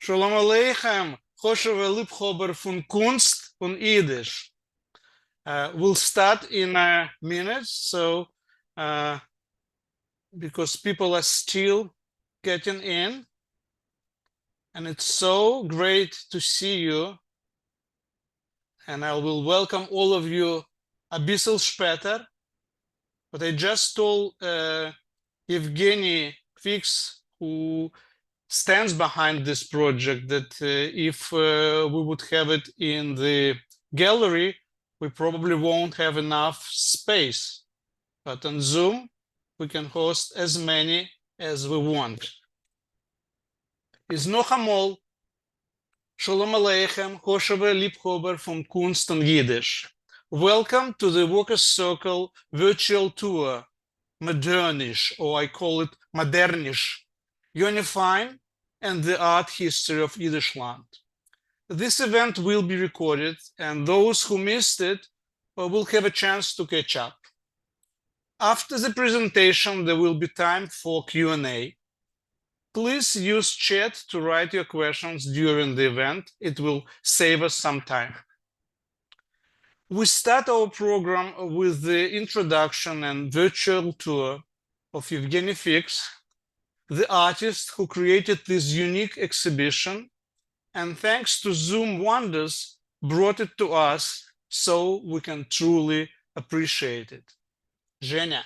Shalom Aleichem, Chosheve Liebhaber von Kunst und Yiddish. We'll start in a minute, so because people are still getting in, and it's so great to see you, and I will welcome all of you a bissel später, but I just told Evgeny Fix, who stands behind this project, that if we would have it in the gallery, we probably won't have enough space. But on Zoom, we can host as many as we want. Is noch einmal Shalom Aleichem, Chosheve Liebhaber von Kunst und Yiddish. Welcome to the Workers' Circle virtual tour, Modernish, or I call it Modernish, Yonia Fain and the art history of Yiddishland. This event will be recorded, and those who missed it will have a chance to catch up. After the presentation, there will be time for Q&A. Please use chat to write your questions during the event. It will save us some time. We start our program with the introduction and virtual tour of Evgeny Fix, the artist who created this unique exhibition, and thanks to Zoom wonders, brought it to us so we can truly appreciate it. Zhenya.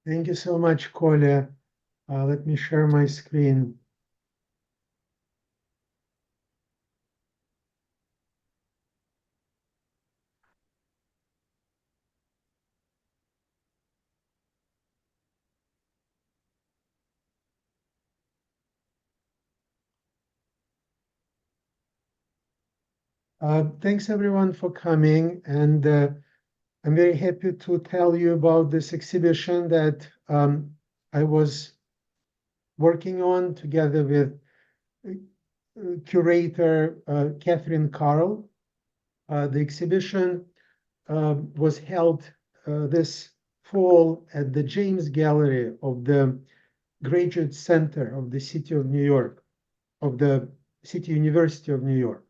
Thank you so much, Kolya. Let me share my screen. Thanks everyone for coming, and I'm very happy to tell you about this exhibition that I was working on together with curator Catherine Carl. The exhibition was held this fall at the James Gallery of the Graduate Center of the City of New York, of the City University of New York.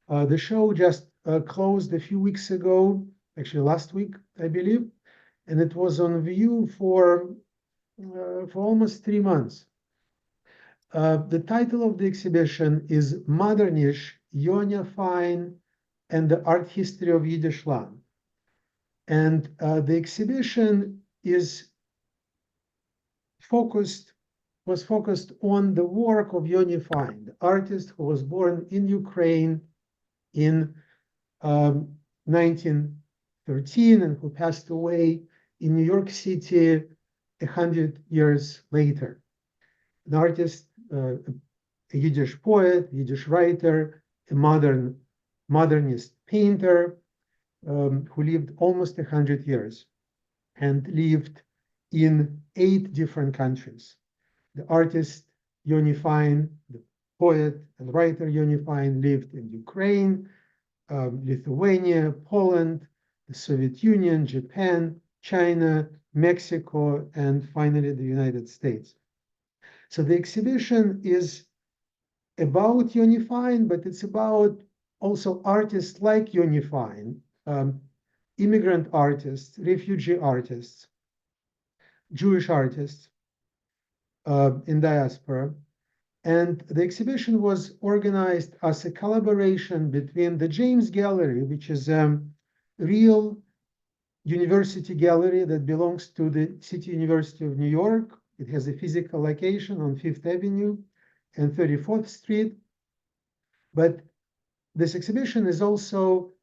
The show just closed a few weeks ago, actually last week, I believe, and it was on view for almost 3 months. The title of the exhibition is Modernish, Yonia Fain, and the Art History of Yiddishland. And the exhibition was focused on the work of Yonia Fain, the artist who was born in Ukraine in 1913 and who passed away in New York City 100 years later. An artist, a Yiddish poet, Yiddish writer, a modernist painter who lived almost 100 years and lived in 8 different countries. The artist Yonia Fain, the poet and writer Yonia Fain, lived in Ukraine, Lithuania, Poland, the Soviet Union, Japan, China, Mexico, and finally the United States. So the exhibition is about Yonia Fain, but it's about also artists like Yonia Fain, immigrant artists, refugee artists, Jewish artists in diaspora. And the exhibition was organized as a collaboration between the James Gallery, which is a real university gallery that belongs to the City University of New York. It has a physical location on 5th Avenue and 34th Street. But this exhibition is also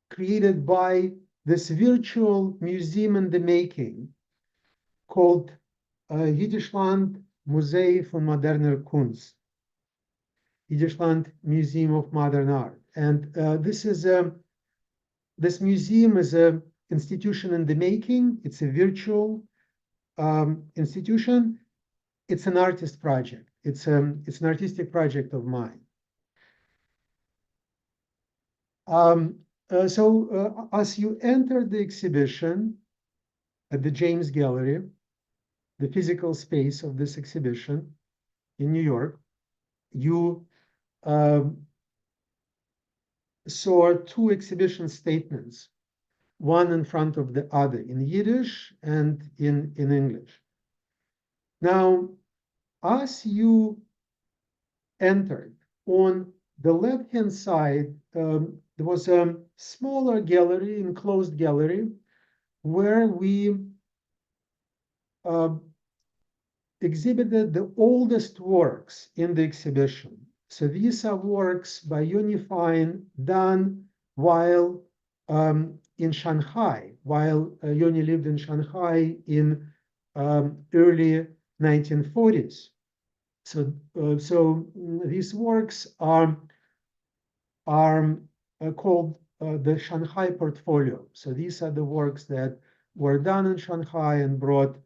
created by this virtual museum in the making called Yiddishland Museum von Moderner Kunst, Yiddishland Museum of Modern Art. And this museum is an institution in the making. It's a virtual institution. It's an artist project. It's an artistic project of mine. So as you enter the exhibition, at the James Gallery, the physical space of this exhibition in New York, you saw two exhibition statements, one in front of the other, in Yiddish and in English. Now, as you entered, on the left-hand side, there was a smaller gallery, enclosed gallery, where we exhibited the oldest works in the exhibition. So these are works by Yonia Fain done while in Shanghai, while Yonia lived in Shanghai in early 1940s. So these works are called the Shanghai portfolio. So these are the works that were done in Shanghai and brought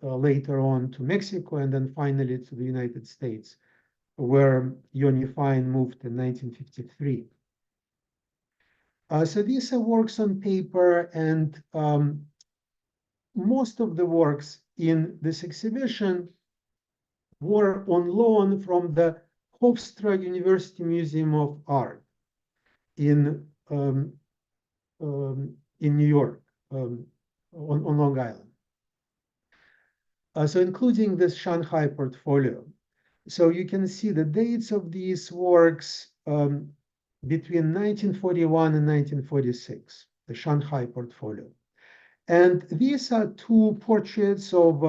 later on to Mexico and then finally to the United States, where Yonia Fain moved in 1953. So these are works on paper, and most of the works in this exhibition were on loan from the Hofstra University Museum of Art in New York, on Long Island. So including this Shanghai portfolio. So you can see the dates of these works between 1941 and 1946, the Shanghai portfolio. And these are two portraits of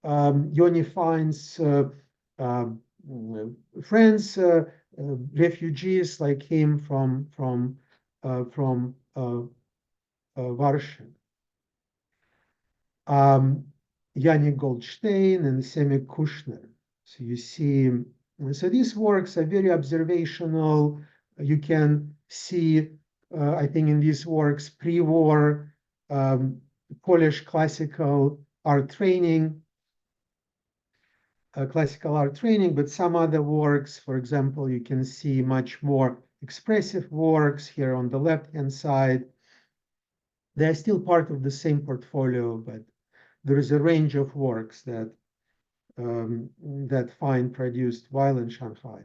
Yonia Fain's friends, refugees like him from Warsaw. Yannick Goldstein and Semi Kushner. So you see, so these works are very observational. You can see, I think in these works, pre-war Polish classical art training, but some other works, for example, you can see much more expressive works here on the left-hand side. They're still part of the same portfolio, but there is a range of works that Fain produced while in Shanghai.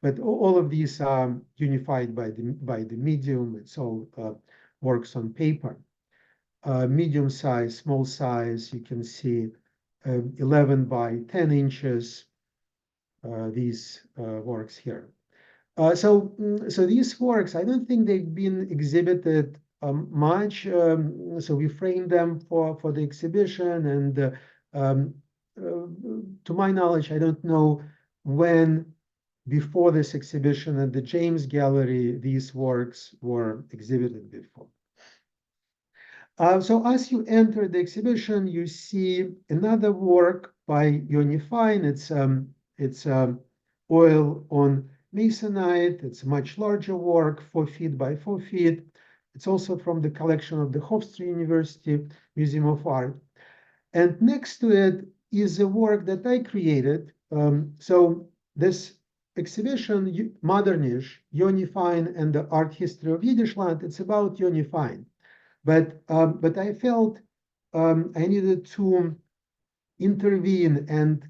But all of these are unified by the medium. It's all works on paper. Medium size, small size, you can see 11 by 10 inches, these works here. So these works, I don't think they've been exhibited much. So we framed them for the exhibition, and to my knowledge, I don't know when before this exhibition at the James Gallery these works were exhibited before. So as you enter the exhibition, you see another work by Yonia Fain. It's oil on masonite. It's a much larger work, 4 feet by 4 feet. It's also from the collection of the Hofstra University Museum of Art. And next to it is a work that I created. So this exhibition, Modernish, Yonia Fain and the Art History of Yiddishland, it's about Yonia Fain. But I felt I needed to intervene and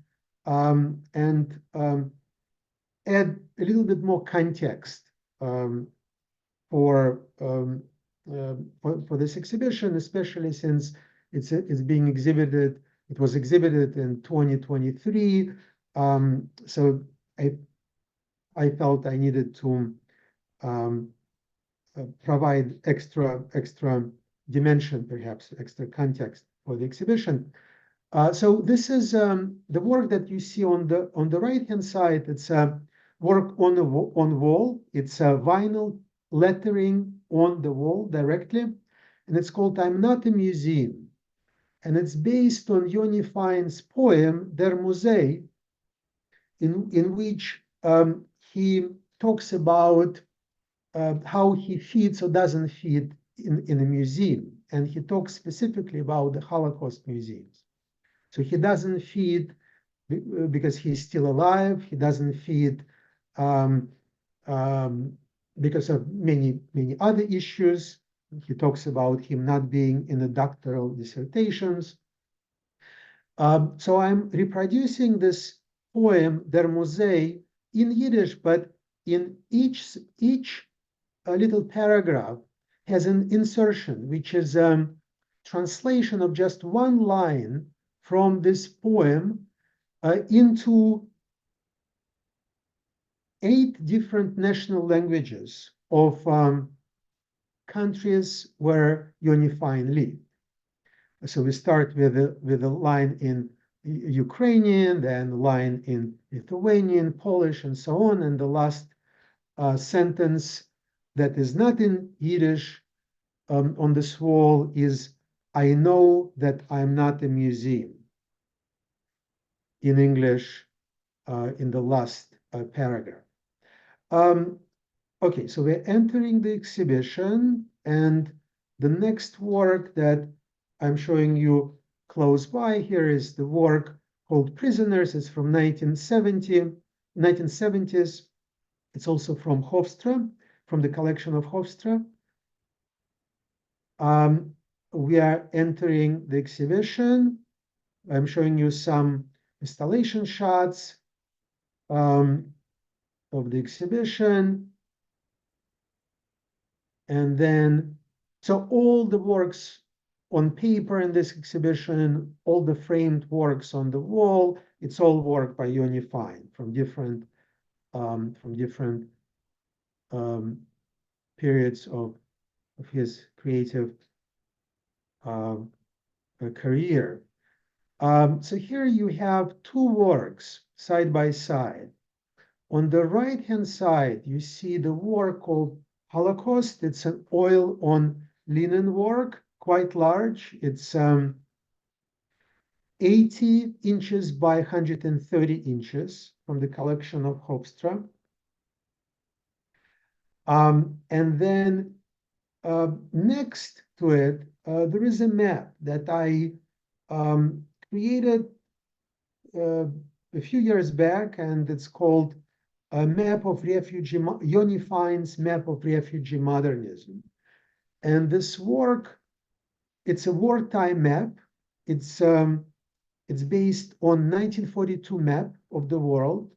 add a little bit more context for this exhibition, especially since it's being exhibited. It was exhibited in 2023, so I felt I needed to provide extra dimension, perhaps extra context for the exhibition. So this is the work that you see on the right-hand side. It's a work on wall. It's a vinyl lettering on the wall directly, and it's called "I'm Not a Museum," and it's based on Yonia Fain's poem Der Musee, in which he talks about how he feeds or doesn't feed in a museum, and he talks specifically about the Holocaust museums. So he doesn't feed because he's still alive. He doesn't feed because of many other issues. He talks about him not being in the doctoral dissertations. So I'm reproducing this poem, Der Musee, in Yiddish, but in each little paragraph has an insertion, which is a translation of just one line from this poem into 8 different national languages of countries where Yonia Fain lived. So we start with a line in Ukrainian, then a line in Lithuanian, Polish, and so on. And the last sentence that is not in Yiddish on this wall is, I know that I'm not a museum, in English in the last paragraph. Okay, so we're entering the exhibition, and the next work that I'm showing you close by here is the work called Prisoners. It's from 1970s. It's also from Hofstra, from the collection of Hofstra. We are entering the exhibition. I'm showing you some installation shots of the exhibition. And then, so all the works on paper in this exhibition, all the framed works on the wall, it's all work by Yonia Fain from different periods of his creative career. So here you have 2 works side by side. On the right-hand side, you see the work called Holocaust. It's an oil on linen work, quite large. It's 80 inches by 130 inches from the collection of Hofstra. And then next to it, there is a map that I created a few years back, and it's called a map of refugee, Yonia Fain's map of refugee modernism. And this work, it's a wartime map. It's based on 1942 map of the world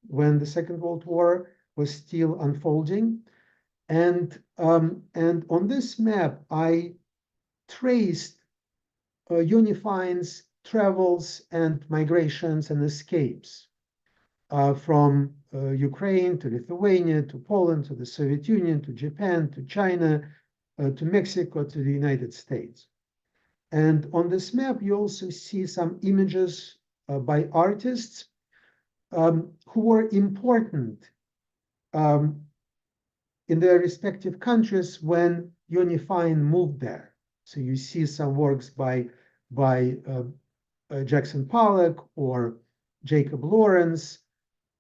when the Second World War was still unfolding. And on this map, I traced Yonia Fain's travels and migrations and escapes from Ukraine to Lithuania to Poland to the Soviet Union to Japan to China to Mexico to the United States. And on this map, you also see some images by artists who were important in their respective countries when Yonia Fain moved there. So you see some works by Jackson Pollock or Jacob Lawrence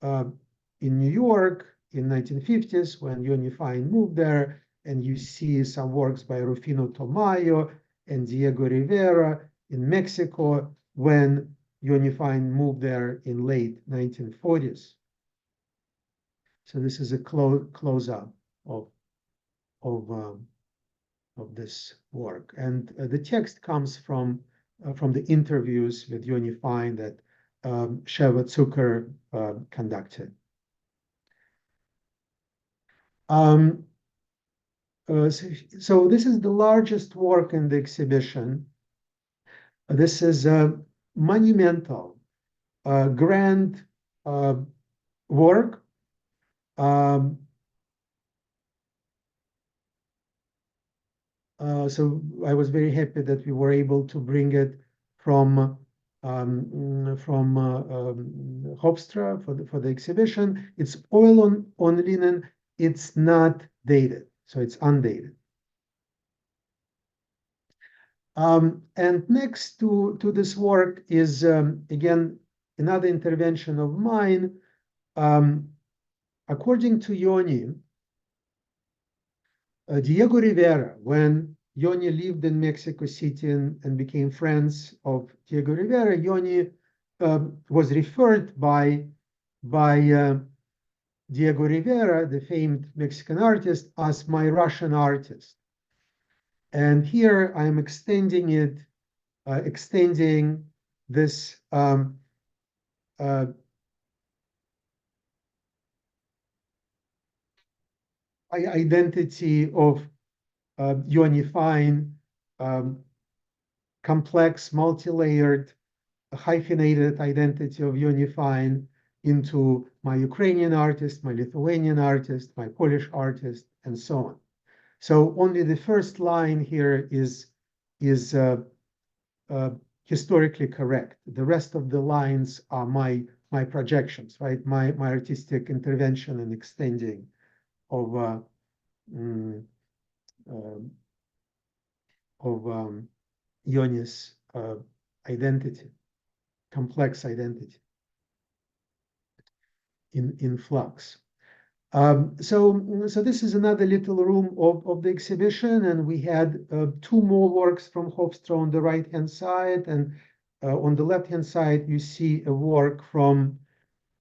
in New York in 1950s when Yonia Fain moved there, and you see some works by Rufino Tamayo and Diego Rivera in Mexico when Yonia Fain moved there in late 1940s. So this is a close-up of this work, and the text comes from the interviews with Yonia Fain that Sheva Zucker conducted. So this is the largest work in the exhibition. This is a monumental, grand work. So I was very happy that we were able to bring it from Hofstra for the exhibition. It's oil on linen. It's not dated, so it's undated. And next to this work is again another intervention of mine. According to Yonia, Diego Rivera, when Yonia lived in Mexico City and became friends of Diego Rivera, Yonia was referred by Diego Rivera, the famed Mexican artist, as my Russian artist. And here I'm extending it, extending this identity of Yonia Fain, complex, multi-layered, hyphenated identity of Yonia Fain into my Ukrainian artist, my Lithuanian artist, my Polish artist, and so on. So only the first line here is historically correct. The rest of the lines are my projections, right? My artistic intervention and extending of Yonia's identity, complex identity in flux. So this is another little room of the exhibition, and we had two more works from Hofstra on the right-hand side, and on the left-hand side you see a work from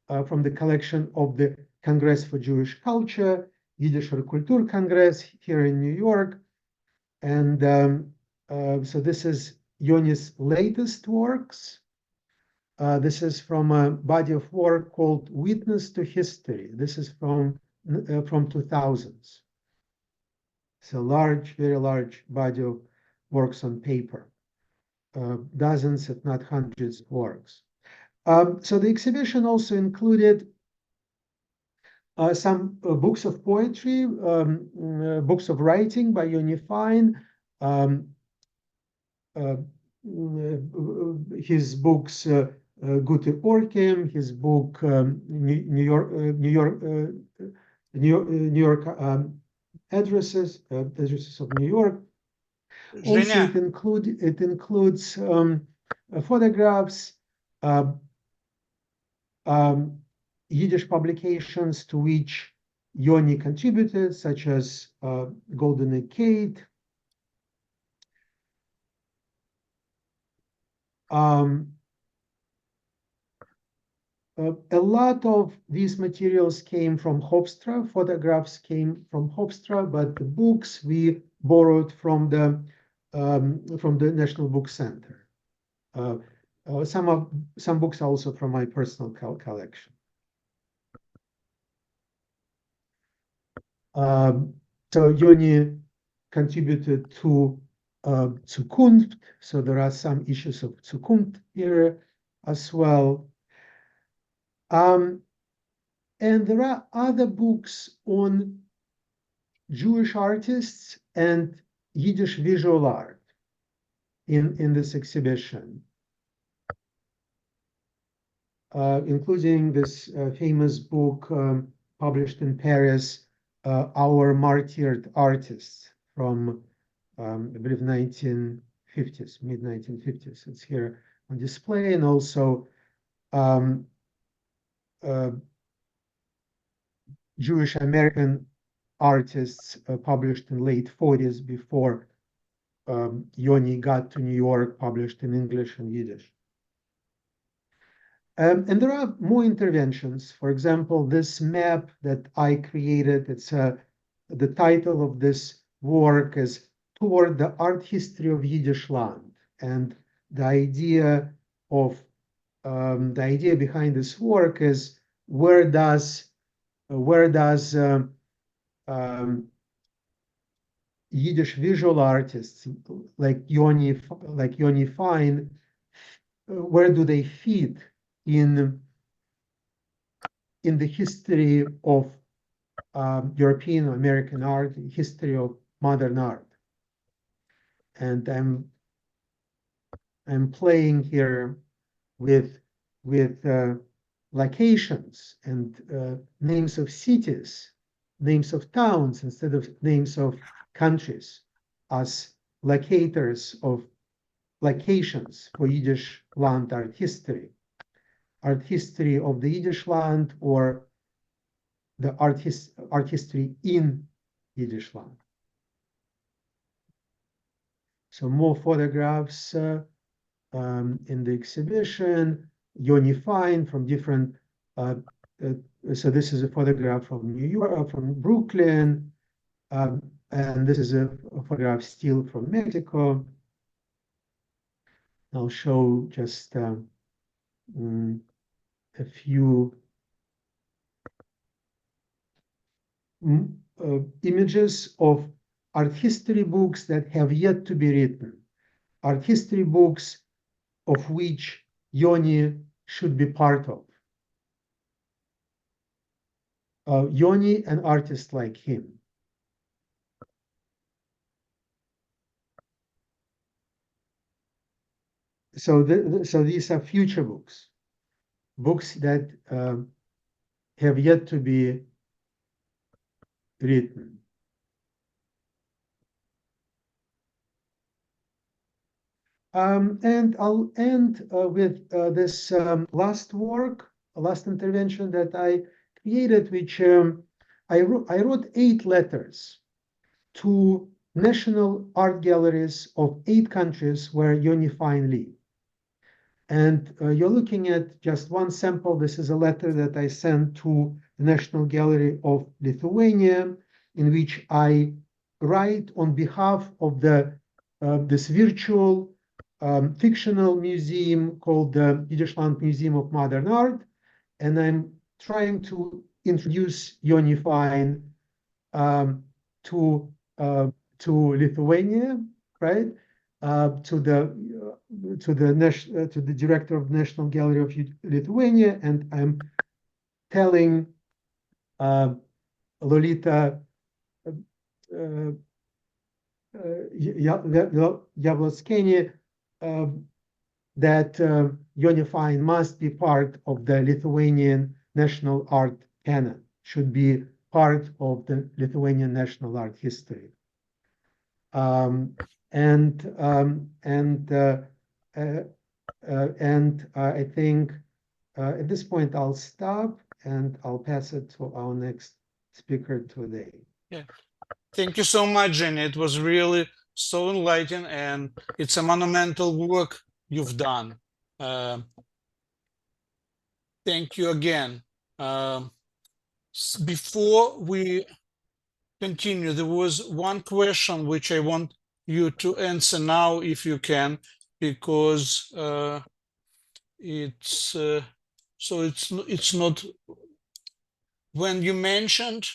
the collection of the Congress for Jewish Culture, Yiddischer Kulturkongress here in New York, and so this is Yonia's latest works. This is from a body of work called Witness to History. This is from 2000s. It's a large, very large body of works on paper, dozens, if not hundreds of works. So the exhibition also included some books of poetry, books of writing by Yonia Fain, his books Gute Orkim, his book New York addresses of New York. Also, it includes photographs, Yiddish publications to which Yoni contributed, such as Golden Egg Kate. A lot of these materials came from Hofstra, photographs came from Hofstra, but the books we borrowed from the National Book Center. Some books also from my personal collection. So Yoni contributed to Zukunft, so there are some issues of Zukunft here as well. And there are other books on Jewish artists and Yiddish visual art in this exhibition, including this famous book published in Paris, Our Martyred Artists from, I believe, 1950s, mid-1950s. It's here on display, and also Jewish American artists published in late 40s before Yoni got to New York, published in English and Yiddish. And there are more interventions. For example, this map that I created, it's the title of this work is Toward the Art History of Yiddishland. And the idea behind this work is where does Yiddish visual artists like Yonia Fain, where do they fit in the history of European American art, history of modern art? And I'm playing here with locations and names of cities, names of towns instead of names of countries as locators of locations for Yiddish land art history of the Yiddish land, or the art history in Yiddish land. So more photographs in the exhibition. Yonia Fain from different. So this is a photograph from New York, from Brooklyn. And this is a photograph still from Mexico. I'll show just a few images of art history books that have yet to be written. Art history books of which Yoni should be part of. Yoni, an artist like him. So, so these are future books, books that have yet to be written. And I'll end with this last work, last intervention that I created, which I wrote 8 letters to national art galleries of 8 countries where Yonia Fain lived. And you're looking at just one sample. This is a letter that I sent to the National Gallery of Lithuania, in which I write on behalf of this virtual fictional museum called the Yiddishland Museum of Modern Art. And I'm trying to introduce Yonia Fain to Lithuania, right? To the director of the National Gallery of Lithuania, and I'm telling Lolita Yavloskene that Yonia Fain must be part of the Lithuanian national art canon, should be part of the Lithuanian national art history. And I think at this point I'll stop and I'll pass it to our next speaker today. Yeah. Thank you so much, Jenny. It was really so enlightening, and it's a monumental work you've done. Thank you again. Before we continue, there was one question which I want you to answer now, if you can, because it's so it's not when you mentioned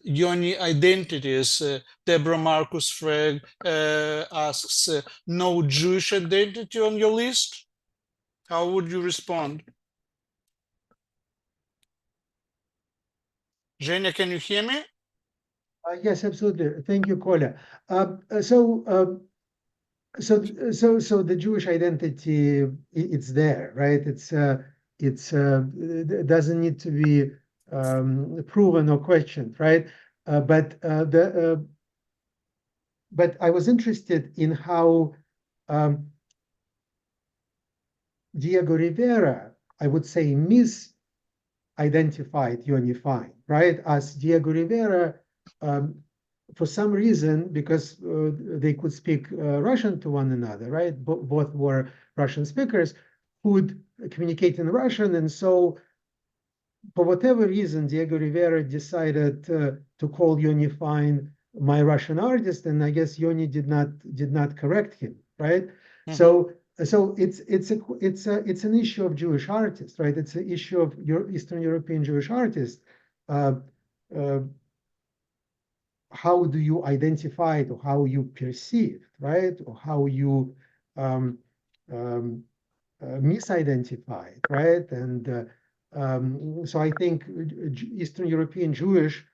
Yoni identities. Deborah Marcus Freg asks, no Jewish identity on your list? How would you respond? Zhenya, can you hear me? Yes, absolutely. Thank you, Kolya. So the Jewish identity, it's there, right? It doesn't need to be proven or questioned, right? But I was interested in how Diego Rivera, I would say, misidentified Yonia Fain, right? As Diego Rivera, for some reason, because they could speak Russian to one another, right? Both were Russian speakers, could communicate in Russian, and so for whatever reason, Diego Rivera decided to call Yonia Fain my Russian artist, and I guess Yoni did not correct him, right? Mm-hmm. So it's an issue of Jewish artists, right? It's an issue of Eastern European Jewish artists. How do you identify it, or how you perceive, right? Or how you misidentify it, right? And so I think Eastern European Jewish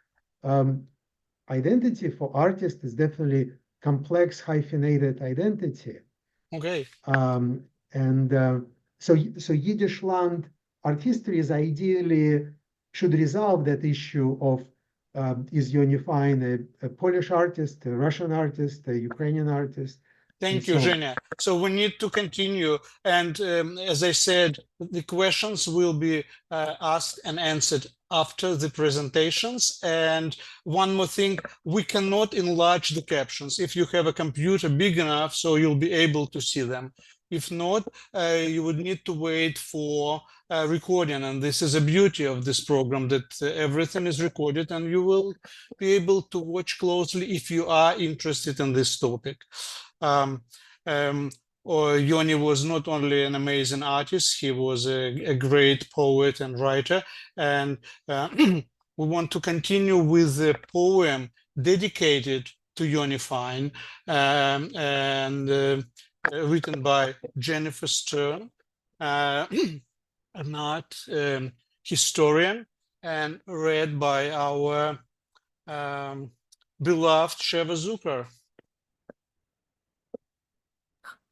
identity for artists is definitely complex, hyphenated identity. Okay. So Yiddishland art history is ideally should resolve that issue of is Yonia Fain a Polish artist, a Russian artist, a Ukrainian artist? Thank you, Zhenya. So we need to continue. And as I said, the questions will be asked and answered after the presentations. And one more thing, we cannot enlarge the captions. If you have a computer big enough, so you'll be able to see them. If not, you would need to wait for recording, and this is a beauty of this program, that everything is recorded and you will be able to watch closely if you are interested in this topic. Yoni was not only an amazing artist, he was a great poet and writer, and we want to continue with the poem dedicated to Yonia Fain, and written by Jennifer Stern, an art historian, and read by our beloved Sheva Zucker.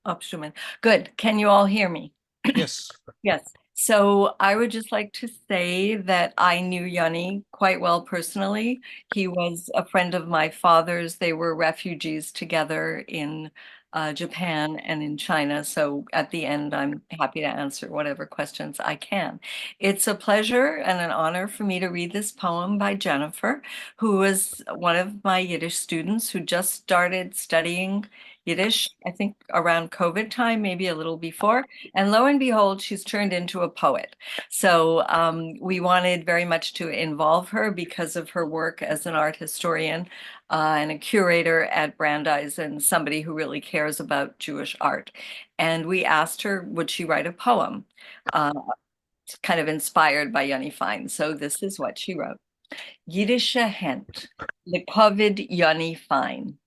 Upschumann. Good. Can you all hear me? Yes. Yes. So I would just like to say that I knew Yoni quite well personally. He was a friend of my father's. They were refugees together in Japan and in China. So at the end, I'm happy to answer whatever questions I can. It's a pleasure and an honor for me to read this poem by Jennifer, who was one of my Yiddish students who just started studying Yiddish, I think around COVID time, maybe a little before. And lo and behold, she's turned into a poet. So we wanted very much to involve her because of her work as an art historian and a curator at Brandeis, and somebody who really cares about Jewish art. And we asked her, would she write a poem kind of inspired by Yoni Fain? So this is what she wrote. Yiddische Hand, Lekovid Yoni Fain.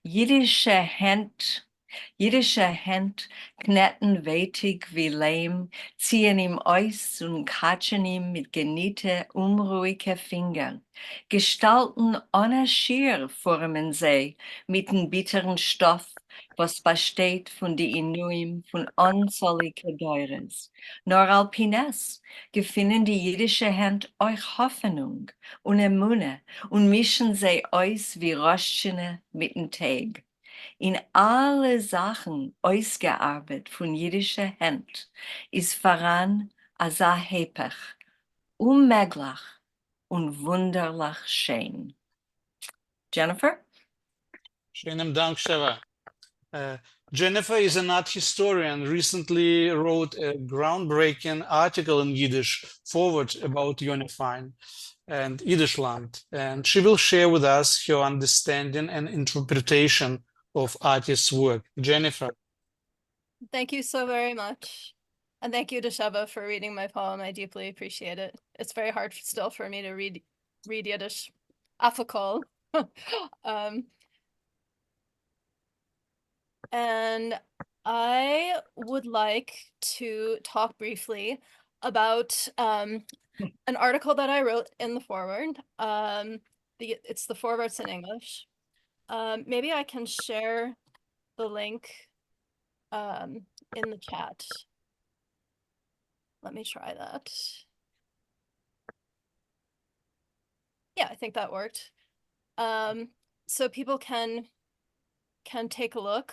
Jiddische Hand kneten weitig wie Leim, ziehen ihm aus und katschen ihm mit geniete, unruhige Finger. Gestalten ohne Schier formen sie mit dem bitteren Stoff, was besteht von die Inuim von unzählige Deures. Nor alpines gefinnen die jiddische Hand euch Hoffnung und Emune und mischen sie aus wie Röschene mit dem Tag. In alle Sachen ausgearbeitet von jiddischer Hand ist voran asa hepech, unmöglich und wunderlich schön. Jennifer? Schönen Dank, Sheva. Jennifer is an art historian, recently wrote a groundbreaking article in Yiddish forward about Yonia Fain and Yiddishland, and she will share with us her understanding and interpretation of artist's work. Jennifer. Thank you so very much. And thank you to Sheva for reading my poem. I deeply appreciate it. It's very hard still for me to read Yiddish. Afakol. And I would like to talk briefly about an article that I wrote in the foreword. It's the forewords in English. Maybe I can share the link in the chat. Let me try that. Yeah, I think that worked. So people can take a look.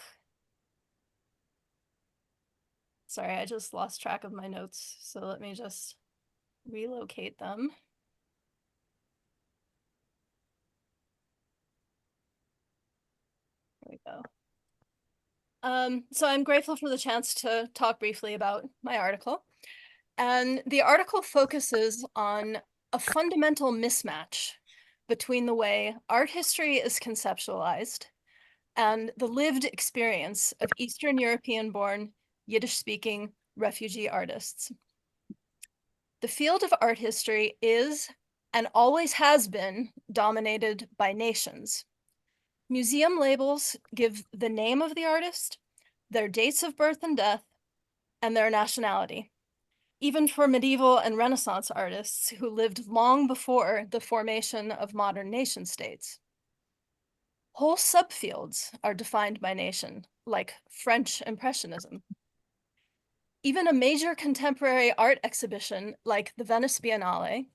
Sorry, I just lost track of my notes, so let me just relocate them. There we go. So I'm grateful for the chance to talk briefly about my article. And the article focuses on a fundamental mismatch between the way art history is conceptualized and the lived experience of Eastern European-born, Yiddish-speaking refugee artists. The field of art history is, and always has been, dominated by nations. Museum labels give the name of the artist, their dates of birth and death, and their nationality, even for medieval and Renaissance artists who lived long before the formation of modern nation states. Whole subfields are defined by nation, like French Impressionism. Even a major contemporary art exhibition like the Venice Biennale,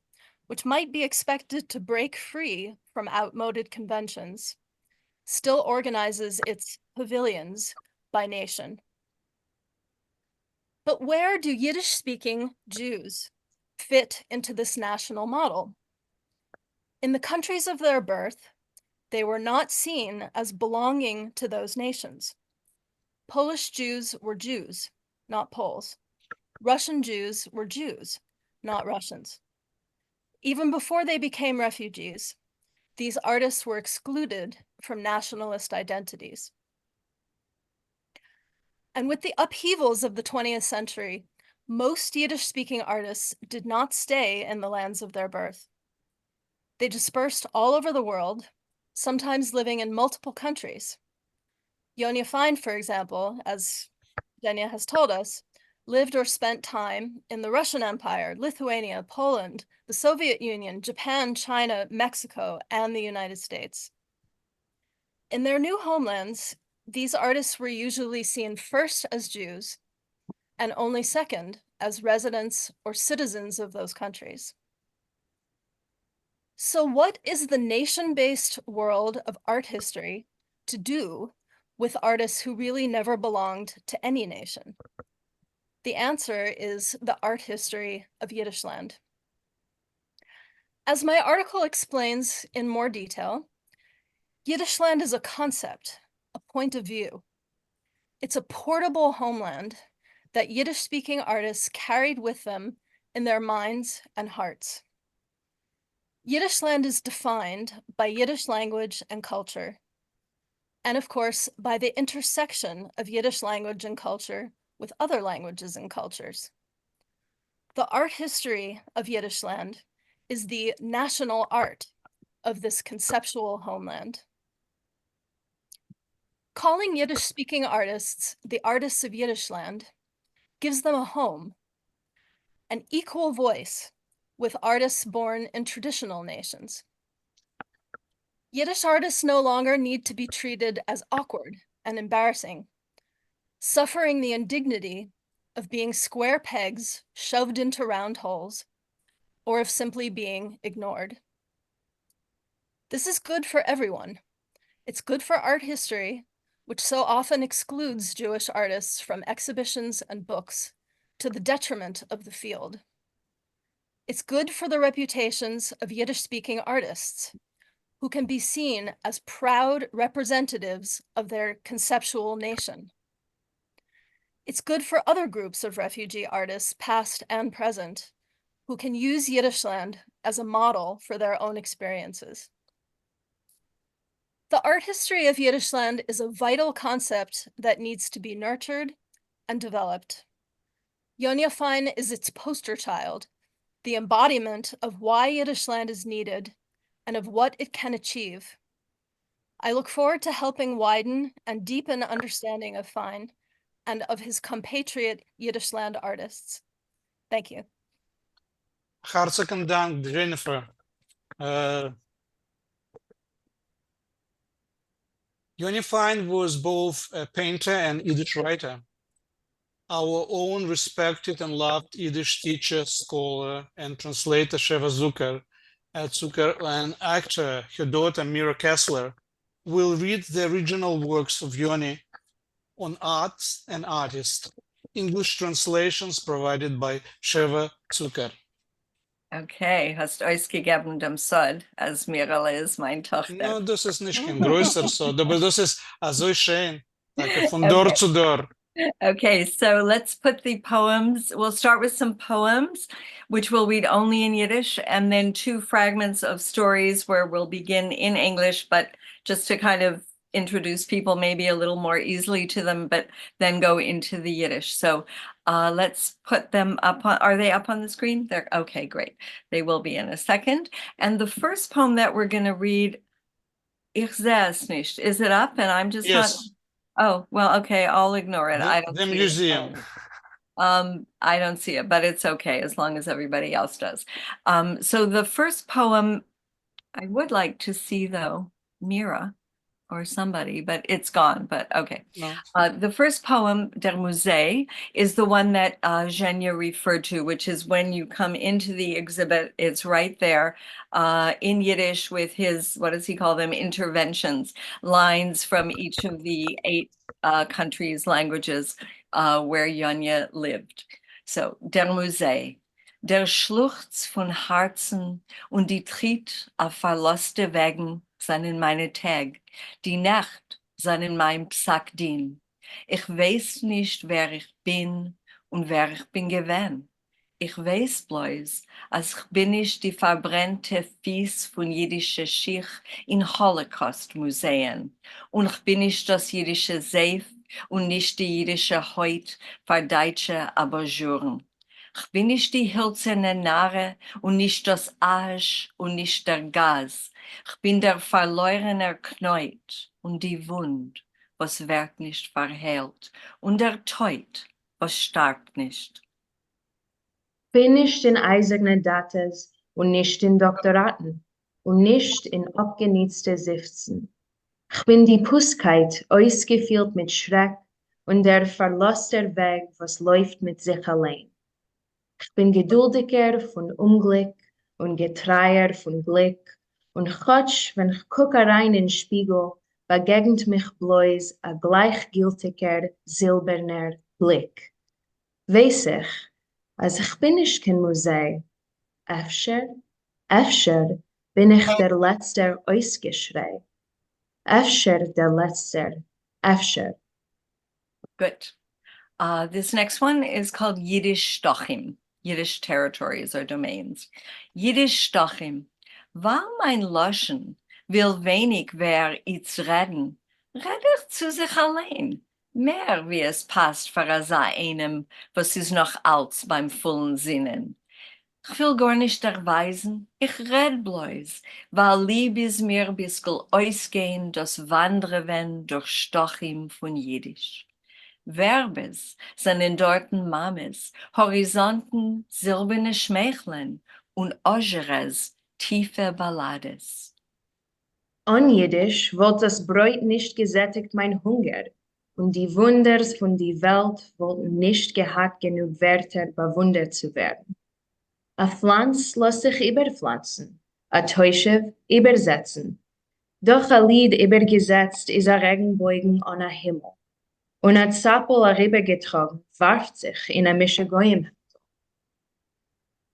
which might be expected to break free from outmoded conventions, still organizes its pavilions by nation. But where do Yiddish-speaking Jews fit into this national model? In the countries of their birth, they were not seen as belonging to those nations. Polish Jews were Jews, not Poles. Russian Jews were Jews, not Russians. Even before they became refugees, these artists were excluded from nationalist identities. And with the upheavals of the 20th century, most Yiddish-speaking artists did not stay in the lands of their birth. They dispersed all over the world, sometimes living in multiple countries. Yonia Fain, for example, as Denia has told us, lived or spent time in the Russian Empire, Lithuania, Poland, the Soviet Union, Japan, China, Mexico, and the United States. In their new homelands, these artists were usually seen first as Jews and only second as residents or citizens of those countries. So what is the nation-based world of art history to do with artists who really never belonged to any nation? The answer is the art history of Yiddishland. As my article explains in more detail, Yiddishland is a concept, a point of view. It's a portable homeland that Yiddish-speaking artists carried with them in their minds and hearts. Yiddishland is defined by Yiddish language and culture, and of course, by the intersection of Yiddish language and culture with other languages and cultures. The art history of Yiddishland is the national art of this conceptual homeland. Calling Yiddish-speaking artists the artists of Yiddishland gives them a home, an equal voice with artists born in traditional nations. Yiddish artists no longer need to be treated as awkward and embarrassing, suffering the indignity of being square pegs shoved into round holes, or of simply being ignored. This is good for everyone. It's good for art history, which so often excludes Jewish artists from exhibitions and books, to the detriment of the field. It's good for the reputations of Yiddish-speaking artists, who can be seen as proud representatives of their conceptual nation. It's good for other groups of refugee artists, past and present, who can use Yiddishland as a model for their own experiences. The art history of Yiddishland is a vital concept that needs to be nurtured and developed. Yonia Fain is its poster child, the embodiment of why Yiddishland is needed and of what it can achieve. I look forward to helping widen and deepen understanding of Fain and of his compatriot Yiddishland artists. Thank you. Hartstikke dank, Jennifer. Yonia Fain was both a painter and Yiddish writer. Our own respected and loved Yiddish teacher, scholar, and translator Sheva Zucker and actor, her daughter Mira Kessler, will read the original works of Yoni on arts and artists, English translations provided by Sheva Zucker. Okay, hast euch gegeben dem Sod, als Mirala ist mein Tochter. No, das ist nicht kein größer so, aber das ist so schön. Danke, von Okay. Dor zu Dor. Okay, so let's put the poems. We'll start with some poems, which we'll read only in Yiddish, and then 2 fragments of stories where we'll begin in English, but just to kind of introduce people maybe a little more easily to them, but then go into the Yiddish. So let's put them up on, are they up on the screen? They're okay, great. They will be in a second. And the first poem that we're going to read, Ich sehe es nicht. Is it up? And I'm just not. Yes, Oh, well, okay, I'll ignore it. I don't the see it. museum. I don't see it, but it's okay as long as everybody else does. So the first poem I would like to see though, Mira or somebody, but it's gone, but okay. No. The first poem, Der Musee, is the one that Zhenya referred to, which is when you come into the exhibit, it's right there in Yiddish with his, what does he call them, interventions, lines from each of the 8 countries' languages where Yonia lived. So, Der Musee. Der Schluchz von Herzen und die Tritt auf verloste Wegen sind meine Tag. Die Nacht sind in meinem Psaak-Din. Ich weiß nicht, wer ich bin und wer ich bin gewesen. Ich weiß bloß, als ich bin nicht die verbrennte Fies von jüdischer Schicht in Holocaust-Museen und ich bin nicht das jüdische Seif und nicht die jüdische Haut für deutsche Abajuren. Ich bin nicht die hölzerne Narre und nicht das Asch und nicht der Gas. Ich bin der verlorene Knäut und die Wund, was wird nicht verheilt, und der Teut, was starb nicht. Bin nicht in eiserne Datas und nicht in Doktoraten und nicht in abgenietzte Sifzen. Ich bin die Pusskeit, ausgefüllt mit Schreck und der verlosster Weg, was läuft mit sich allein. Ich bin geduldiger von Unglück und getreuer von Glück und Gott, wenn ich gucke rein in den Spiegel, begegnet mich bloß ein gleichgültiger, silberner Blick. Weiß ich, als ich bin nicht kein Museum, öfter bin ich der letzte Ausgeschrei. Öfter der letzte, öfter. Good. This next one is called Yiddish-Stochim, Yiddish territories or domains. Yiddish-Stochim. Weil mein Loschen will wenig wer iets reden, red ich zu sich allein. Mehr wie es passt für einem, was ist noch als beim vollen Sinnen. Ich will gar nicht erweisen, ich red bloß, weil lieb ist mir biskel ausgehen, das Wandre wenn durch Stochim von Jiddisch. Verbes sind dorten Mames, Horizonten silberne Schmächlen und Ogeres tiefe Ballades. On Jiddisch wollt das Bräut nicht gesättigt mein Hunger, und die Wunders von die Welt wollten nicht gehabt genug Wörter bewundert zu werden. A Pflanz lässt sich überpflanzen, a Teuschew übersetzen. Doch a Lied übergesetzt ist a Regenbogen an a Himmel. Und a Zappel a rübergetragen warft sich in a Mischegoyim.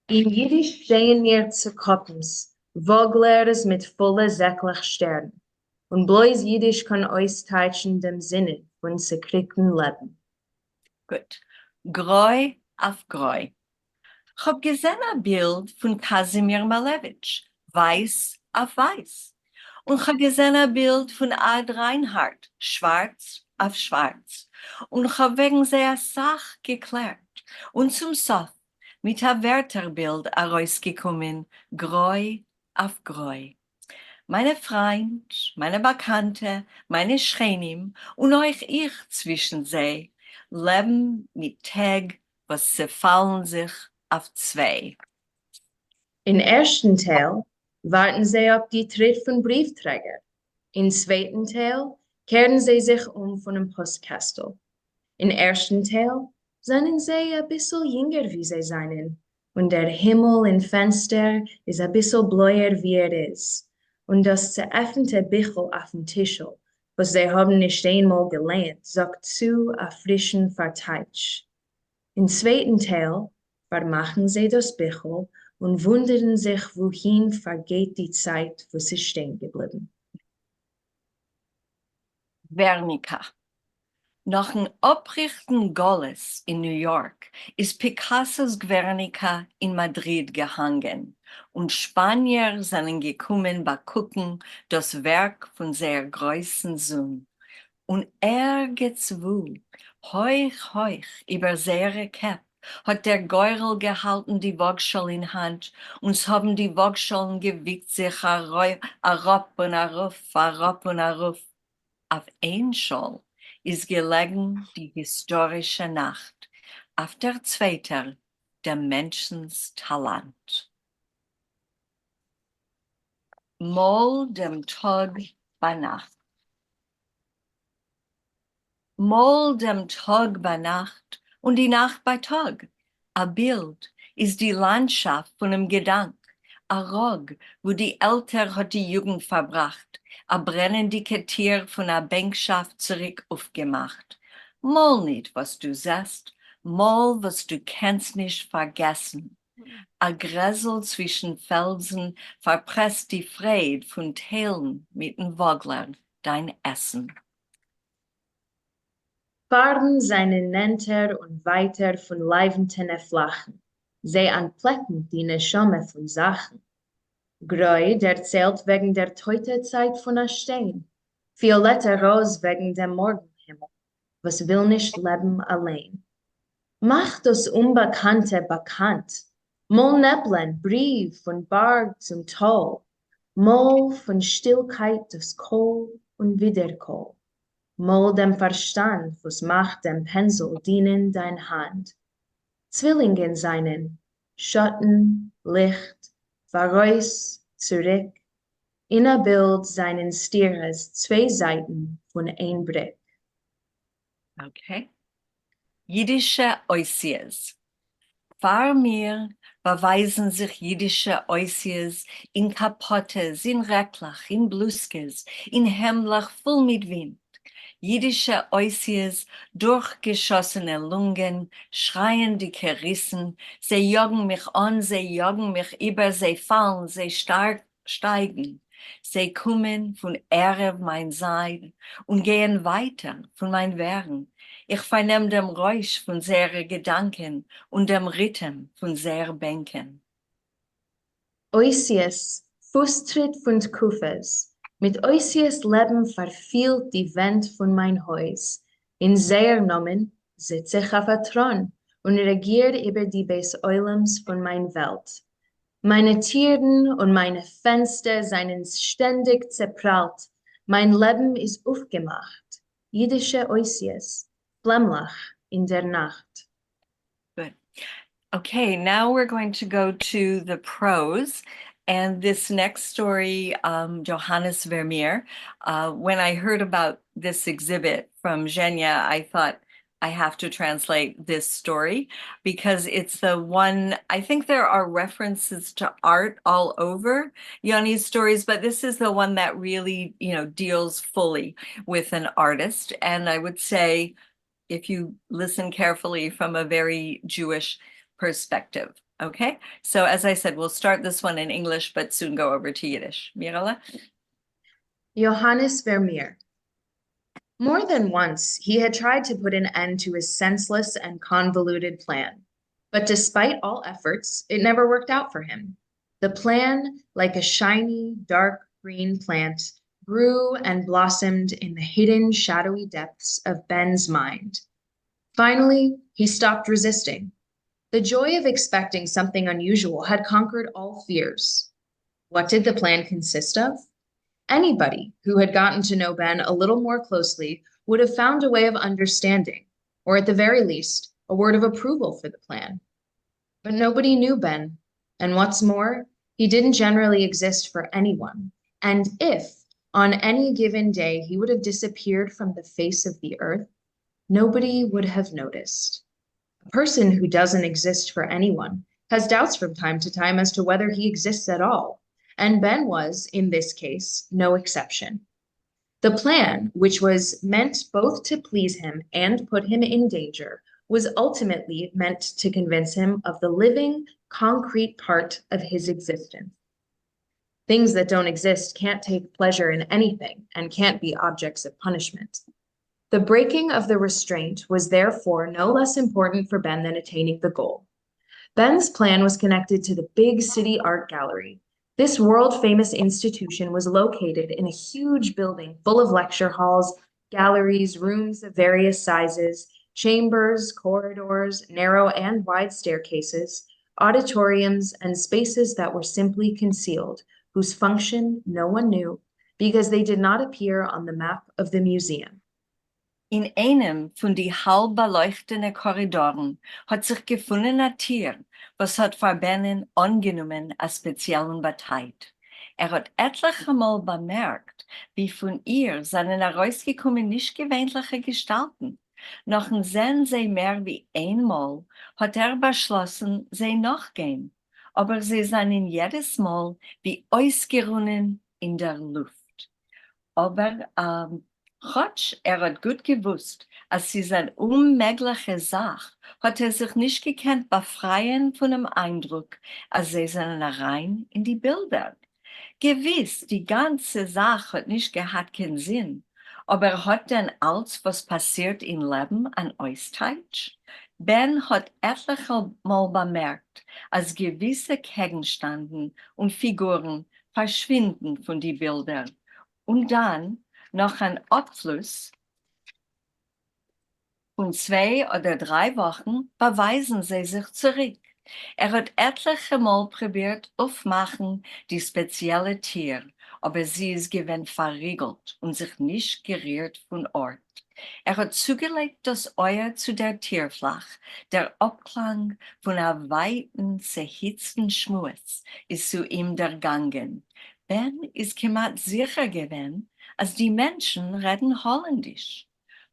In Jiddisch stehen mir zu Koppens, Vogleres mit volle säcklich Sternen. Und bloß Jiddisch kann austauschen dem Sinne von zerkriegten Leben. Gut. Groi auf Groi. Ich hab gesehen ein Bild von Kasimir Malevich, weiß auf weiß. Und ich hab gesehen ein Bild von Ad Reinhardt, schwarz auf schwarz. Und ich hab wegen seiner Sache geklärt. Und zum Sof mit einem Wörterbild herausgekommen, Groi auf Groi. Meine Freund, meine Bekannte, meine Schrenim und euch ich zwischen sie leben mit Tag, was sie fallen sich auf zwei. In ersten Teil warten sie auf die Tritt von Briefträger. In zweiten Teil kehren sie sich von dem Postkastel. In ersten Teil seien sie ein bisschen jünger wie sie seien. Und der Himmel im Fenster ist ein bisschen bläuer wie ist. Und das zeröffnete Bichel auf dem Tischel, was sie haben nicht einmal gelernt, sagt zu a frischen Verteitsch. Im zweiten Teil vermachen sie das Bichel und wundern sich, wohin vergeht die Zeit, wo sie stehen geblieben. Guernica. Nach dem Abrichten Golles in New York ist Picassos Guernica in Madrid gehangen und Spanier sind gekommen bei gucken das Werk von sehr großen Sohn. Und gezwungen, heuch, über seine Käpp, hat der Geurel gehalten die Waagschale in Hand, uns haben die Waagschalen gewiegt sich arop und aruf. Auf ein Schal ist gelegen die historische Nacht, auf der zweiter der Menschens Talent. Mol dem Tag bei Nacht. Mol dem Tag bei Nacht und die Nacht bei Tag. A Bild ist die Landschaft von einem Gedank. A Rog, wo die Älter hat die Jugend verbracht. A brennendicke Tier von a Bänkschaft zurück aufgemacht. Mol nicht, was du sehst, mol, was du kannst nicht vergessen. A Gräsel zwischen Felsen verpresst die Freude von Teilen mit den Woglern dein Essen. Farben seine Nenter und weiter von leibenden Flachen, sie an Plecken die Neshome von Sachen. Greu, der zählt wegen der Teutezeit von a Stein, violetter Ros wegen dem Morgenhimmel, was will nicht leben allein. Macht das Unbekannte bekannt, mol Neblen, Brief von Berg zum Toll, mol von Stillkeit des Kohl und Wiederkohl. Mol dem Verstand, was macht dem Pensel dienen dein Hand. Zwillingen seinen, Schatten, Licht, Verreus, zurück. In a Bild seinen Stieres zwei Seiten von ein Brick. Okay. Jiddische Oisies. Vor mir beweisen sich jiddische Oisies in Kapottes, in Recklach, in Bluskes, in Hemlach voll mit Wind. Jiddische Oisies, durchgeschossene Lungen, schreien die Rissen, sie jagen mich an, sie jagen mich über, sie fallen, sie steigen. Sie kommen von Erev mein Sein und gehen weiter von mein Werden. Ich vernehm dem Räusch von sehren Gedanken und dem Rhythm von sehren Bänken. Oisies, Fußtritt von Kufes. Mit Oisies Leben verfielt die Wand von mein Haus. In seiner Namen sitze ich auf a Thron und regiert über die Beis Eulems von mein Welt. Meine Tieren und meine Fenster seien ständig zerprallt. Mein Leben ist aufgemacht. Jiddische Oisies, Flämmlach in der Nacht. Good. Okay, now we're going to go to the prose. And this next story, Johannes Vermeer, when I heard about this exhibit from Zhenya, I thought I have to translate this story because it's the one, I think there are references to art all over Yoni's stories, but this is the one that really, deals fully with an artist. And I would say, if you listen carefully, from a very Jewish perspective. Okay, so as I said, we'll start this one in English, but soon go over to Yiddish. Mirala? Johannes Vermeer. More than once, he had tried to put an end to his senseless and convoluted plan. But despite all efforts, it never worked out for him. The plan, like a shiny, dark green plant, grew and blossomed in the hidden, shadowy depths of Ben's mind. Finally, he stopped resisting. The joy of expecting something unusual had conquered all fears. What did the plan consist of? Anybody who had gotten to know Ben a little more closely would have found a way of understanding, or at the very least, a word of approval for the plan. But nobody knew Ben, and what's more, he didn't generally exist for anyone. And if, on any given day, he would have disappeared from the face of the earth, nobody would have noticed. A person who doesn't exist for anyone has doubts from time to time as to whether he exists at all, and Ben was, in this case, no exception. The plan, which was meant both to please him and put him in danger, was ultimately meant to convince him of the living, concrete part of his existence. Things that don't exist can't take pleasure in anything and can't be objects of punishment. The breaking of the restraint was therefore no less important for Ben than attaining the goal. Ben's plan was connected to the big city art gallery. This world-famous institution was located in a huge building full of lecture halls, galleries, rooms of various sizes, chambers, corridors, narrow and wide staircases, auditoriums, and spaces that were simply concealed, whose function no one knew because they did not appear on the map of the museum. In einem von die halb beleuchteten Korridoren hat sich gefunden ein Tier, was hat für Ben angenommen als speziellen Beteit. Hat etliche Mal bemerkt, wie von ihr seinen herausgekommen nicht gewöhnliche Gestalten. Noch sehen sie mehr wie einmal, hat beschlossen, sie nachgehen. Aber sie seien jedes Mal wie ausgerunnen in der Luft. Aber Chotsch, hat gut gewusst, als sie seine unmögliche Sache, hat sich nicht gekannt befreien von dem Eindruck, als sie seien rein in die Bilder. Gewiss, die ganze Sache hat nicht gehabt keinen Sinn, Aber hat denn alles, was passiert im Leben, an Austeitsch? Ben hat etliche Mal bemerkt, als gewisse Gegenstände und Figuren verschwinden von den Bildern. Und dann, nach einem Abfluss von 2 oder 3 Wochen, beweisen sie sich zurück. Hat etliche Mal probiert aufmachen die spezielle Tier, aber sie ist gewinn verriegelt und sich nicht gerührt von Ort. Hat zugelegt das Euer zu der Tierflach. Der Abklang von einem weiten, zerhitzten Schmutz ist zu ihm dergangen. Ben ist gemacht sicher gewesen, als die Menschen reden Holländisch.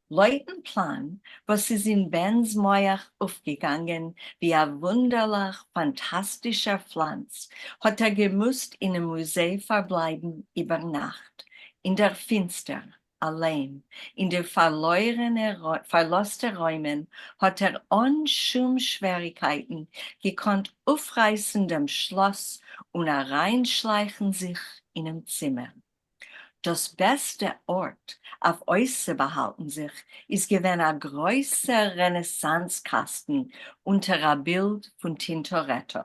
Leutenplan, was ist in Bens Meuer aufgegangen, wie ein wunderlich fantastischer Pflanz, hat gemusst in einem Museum verbleiben über Nacht, in der Finster, allein, in der verlosten Räumen, hat ohne Schwierigkeiten gekonnt aufreißen dem Schloss und reinschleichen sich in ein Zimmer. Das beste Ort, auf euch zu behalten sich, ist gewesen ein größer Renaissancekasten unter ein Bild von Tintoretto.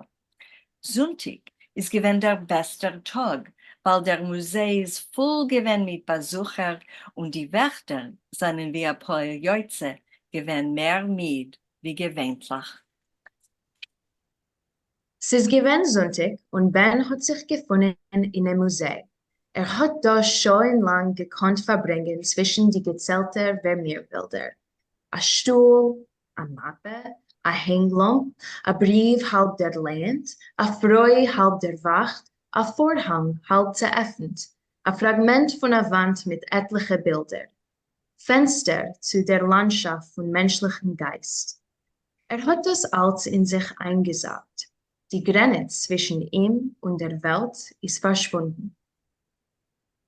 Sonntag ist gewesen der beste Tag, weil der Museum ist voll gewesen mit Besuchern und die Wächter seien wie ein paar Jäuze gewesen mehr mit wie gewöhnlich. Es ist gewesen Sonntag und Ben hat sich gefunden in einem Museum. Hat da schon lang gekonnt verbringen zwischen die gezählten Vermeerbilder. Ein Stuhl, eine Mappe, ein Hänglamp, ein Brief halb der Land, eine Frau halb der Wacht, ein Vorhang halb geöffnet, ein Fragment von einer Wand mit etlichen Bildern. Fenster zu der Landschaft von menschlichem Geist. Hat das alles in sich eingesaugt. Die Grenze zwischen ihm und der Welt ist verschwunden.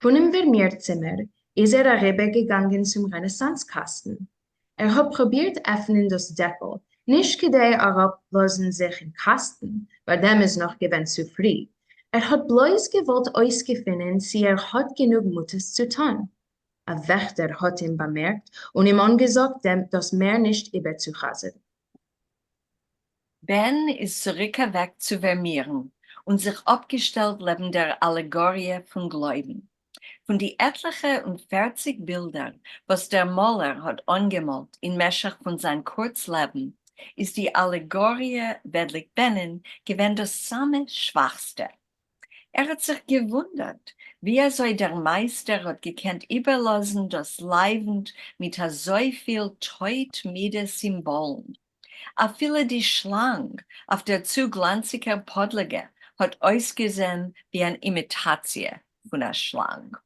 Von dem Vermeerzimmer ist herübergegangen zum Renaissancekasten. Hat probiert öffnen das Deckel, nicht gedei herablassen sich im Kasten, weil dem ist noch gewinn zu früh. Hat bloß gewollt ausgefunden, sie hat genug Mutes zu tun. Ein Wächter hat ihn bemerkt und ihm angesagt, das Meer nicht überzuhasen. Ben ist zurückgeweckt zu Vermeeren und sich abgestellt neben der Allegorie von Gläuben. Von die etliche und 40 Bilder, was der Maler hat angemalt in Meschach von sein Kurzleben, ist die Allegorie wedlich Bennen gewesen das samme Schwachste. Hat sich gewundert, wie so der Meister hat gekannt überlassen das Leibend mit so viel teutmide Symbolen. A viele die Schlange auf der zu glanzigen Podlige hat ausgesehen wie eine Imitatie von einer Schlange.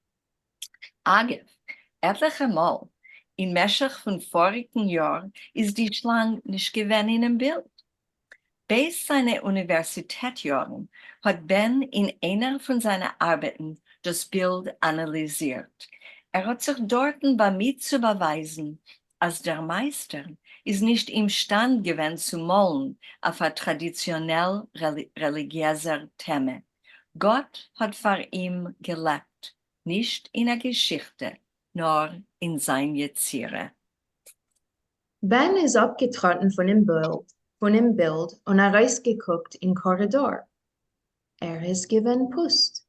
Agef, etliche Mal, in Meschach von vorigen Jahren, ist die Schlange nicht gewesen in dem Bild. Bis seine Universitätsjahren hat Ben in einer von seinen Arbeiten das Bild analysiert. Hat sich dort damit zu beweisen, als der Meister ist nicht imstand gewesen zu malen auf ein traditionell religiöser Thema. Gott hat vor ihm gelebt, nicht in der Geschichte, nur in sein Jezire. Ben ist abgetreten von dem Bild und rausgeguckt in den Korridor. Ist gewinn Pust.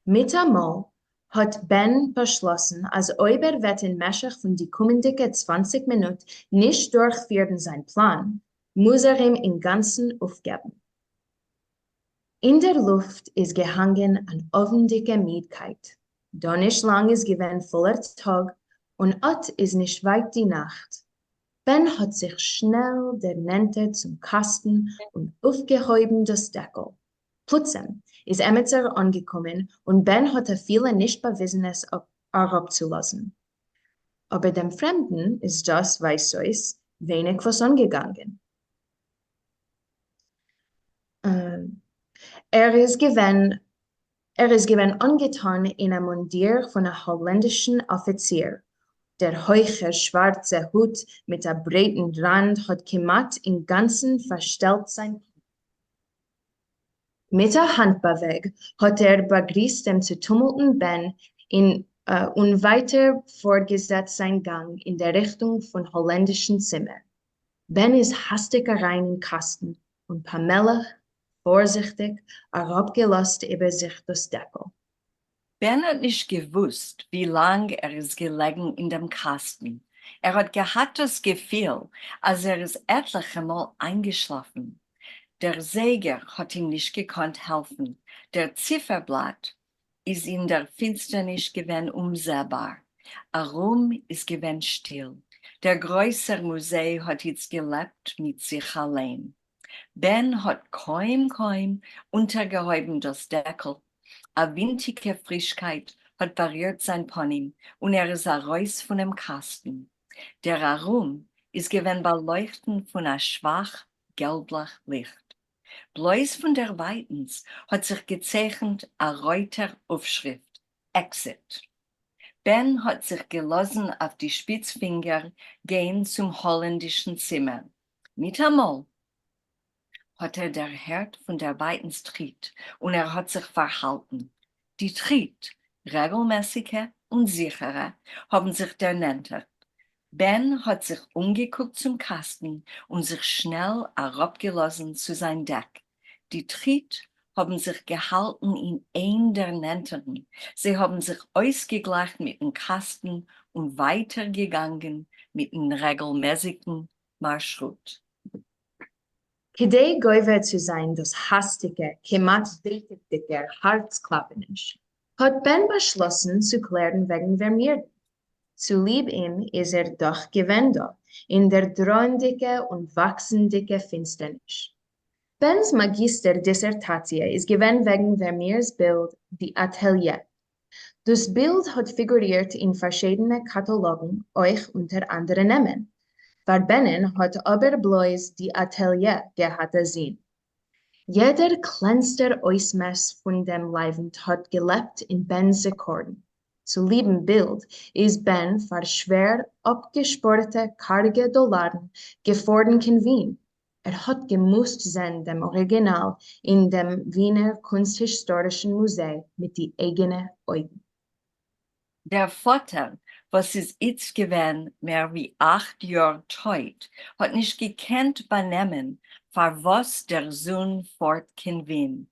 Mit einmal hat Ben beschlossen, als Oiber wird in Meschach von die kommenden 20 Minuten nicht durchführen sein Plan, muss ihm im Ganzen aufgeben. In der Luft ist gehangen an offendicke Müdigkeit. Da nicht lang ist gewinn voller Tag und ott ist nicht weit die Nacht. Ben hat sich schnell der Nente zum Kasten und aufgehoben das Deckel. Plötzlich ist Emetzer angekommen und Ben hat viele nicht Bewesenes herabzulassen. Aber dem Fremden ist das, weiß es, wenig was angegangen. Ist gewinn angetan in einem Mundier von einem holländischen Offizier. Der hohe schwarze Hut mit einem breiten Rand hat gemacht im Ganzen verstellt sein. Mit der Handbewegung hat begrüßt dem zu tumulten Ben in und weiter fortgesetzt sein Gang in der Richtung von holländischen Zimmer. Ben ist hastig herein in den Kasten und Pamela vorsichtig herabgelost über sich das Deckel. Ben hat nicht gewusst, wie lang ist gelegen in dem Kasten. Hat gehabt das Gefühl, als ist etliche Mal eingeschlafen. Der Säger hat ihm nicht gekonnt helfen. Der Zifferblatt ist in der Finsternis gewesen unsehbar. Arum ist gewesen still. Der größere Museum hat jetzt gelebt mit sich allein. Ben hat kaum untergehoben das Deckel. A windige Frischkeit hat berührt sein Pony und ist heraus von dem Kasten. Der Arum ist gewesen beleuchtet von einem schwach gelblich Licht. Bloß von der Weitens hat sich gezeichnet a reuter Aufschrift, Exit. Ben hat sich gelassen auf die Spitzfinger gehen zum holländischen Zimmer. Nicht einmal hat der Herd von der Weitens Tritt und hat sich verhalten. Die Tritt, regelmäßige und sichere, haben sich der Nenter. Ben hat sich umgeguckt zum Kasten und sich schnell herabgelassen zu sein Deck. Die Tritt haben sich gehalten in ein der Nentern. Sie haben sich ausgegleicht mit dem Kasten und weitergegangen mit dem regelmäßigen Marschrut. Kidei goiver zu sein, das hastige, kemat dicke Herzklappenisch, hat Ben beschlossen zu klären wegen Vermeerden. Zu lieb ihm ist doch gewendo, in der drohendicke und wachsendicke Finsternis. Bens Magisterdissertatie ist gewesen wegen Vermeers Bild, die Atelier. Das Bild hat figuriert in verschiedenen Katalogen, euch unter anderem nehmen. Bennen hat aber bloß die Atelier gehabt sehen. Jeder kleinste Ausmaß von dem Leibend hat gelebt in Bens Akkorden. Zu lieben Bild ist Ben für schwer abgesporte, karge Dollaren gefordert in Wien. Hat gemusst sein dem Original in dem Wiener Kunsthistorischen Museum mit die eigenen Augen. Der Vater, was ist jetzt gewesen, mehr wie 8 Jahre teut, hat nicht gekannt benehmen, für was der Sohn fortken will.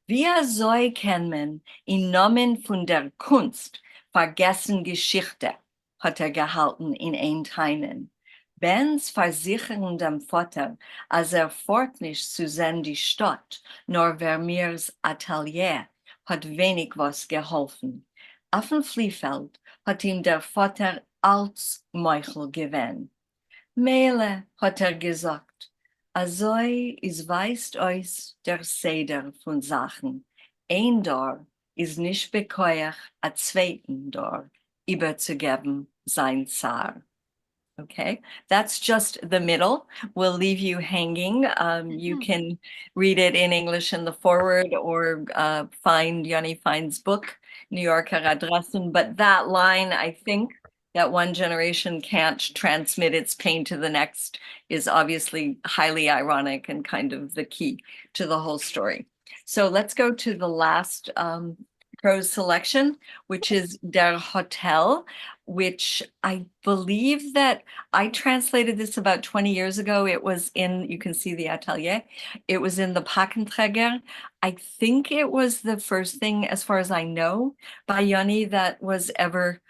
Wie soll kann man im Namen von der Kunst vergessen Geschichte, hat gehalten in ein Teilen. Bens versichern dem Vater, als fort nicht zu sein die Stadt, nur Vermeers Atelier, hat wenig was geholfen. Auf dem Fliehfeld hat ihm der Vater als Meuchel gewähnt. Meile, hat gesagt, azoi is weist euch der Seder von Sachen. Ein Dor ist nicht bekäuert, a zweiten Dor überzugeben sein Zar. Okay, that's just the middle. We'll leave you hanging. You can read it in English in the forward or find Yonia Fain's book, New Yorker Adressen. But that line, I think, that one generation can't transmit its pain to the next is obviously highly ironic and kind of the key to the whole story. So let's go to the last prose selection, which is Der Hotel, which I believe that I translated this about 20 years ago. It was in, you can see the atelier, it was in the Pakenträger. I think it was the first thing, as far as I know, by Yonia that was ever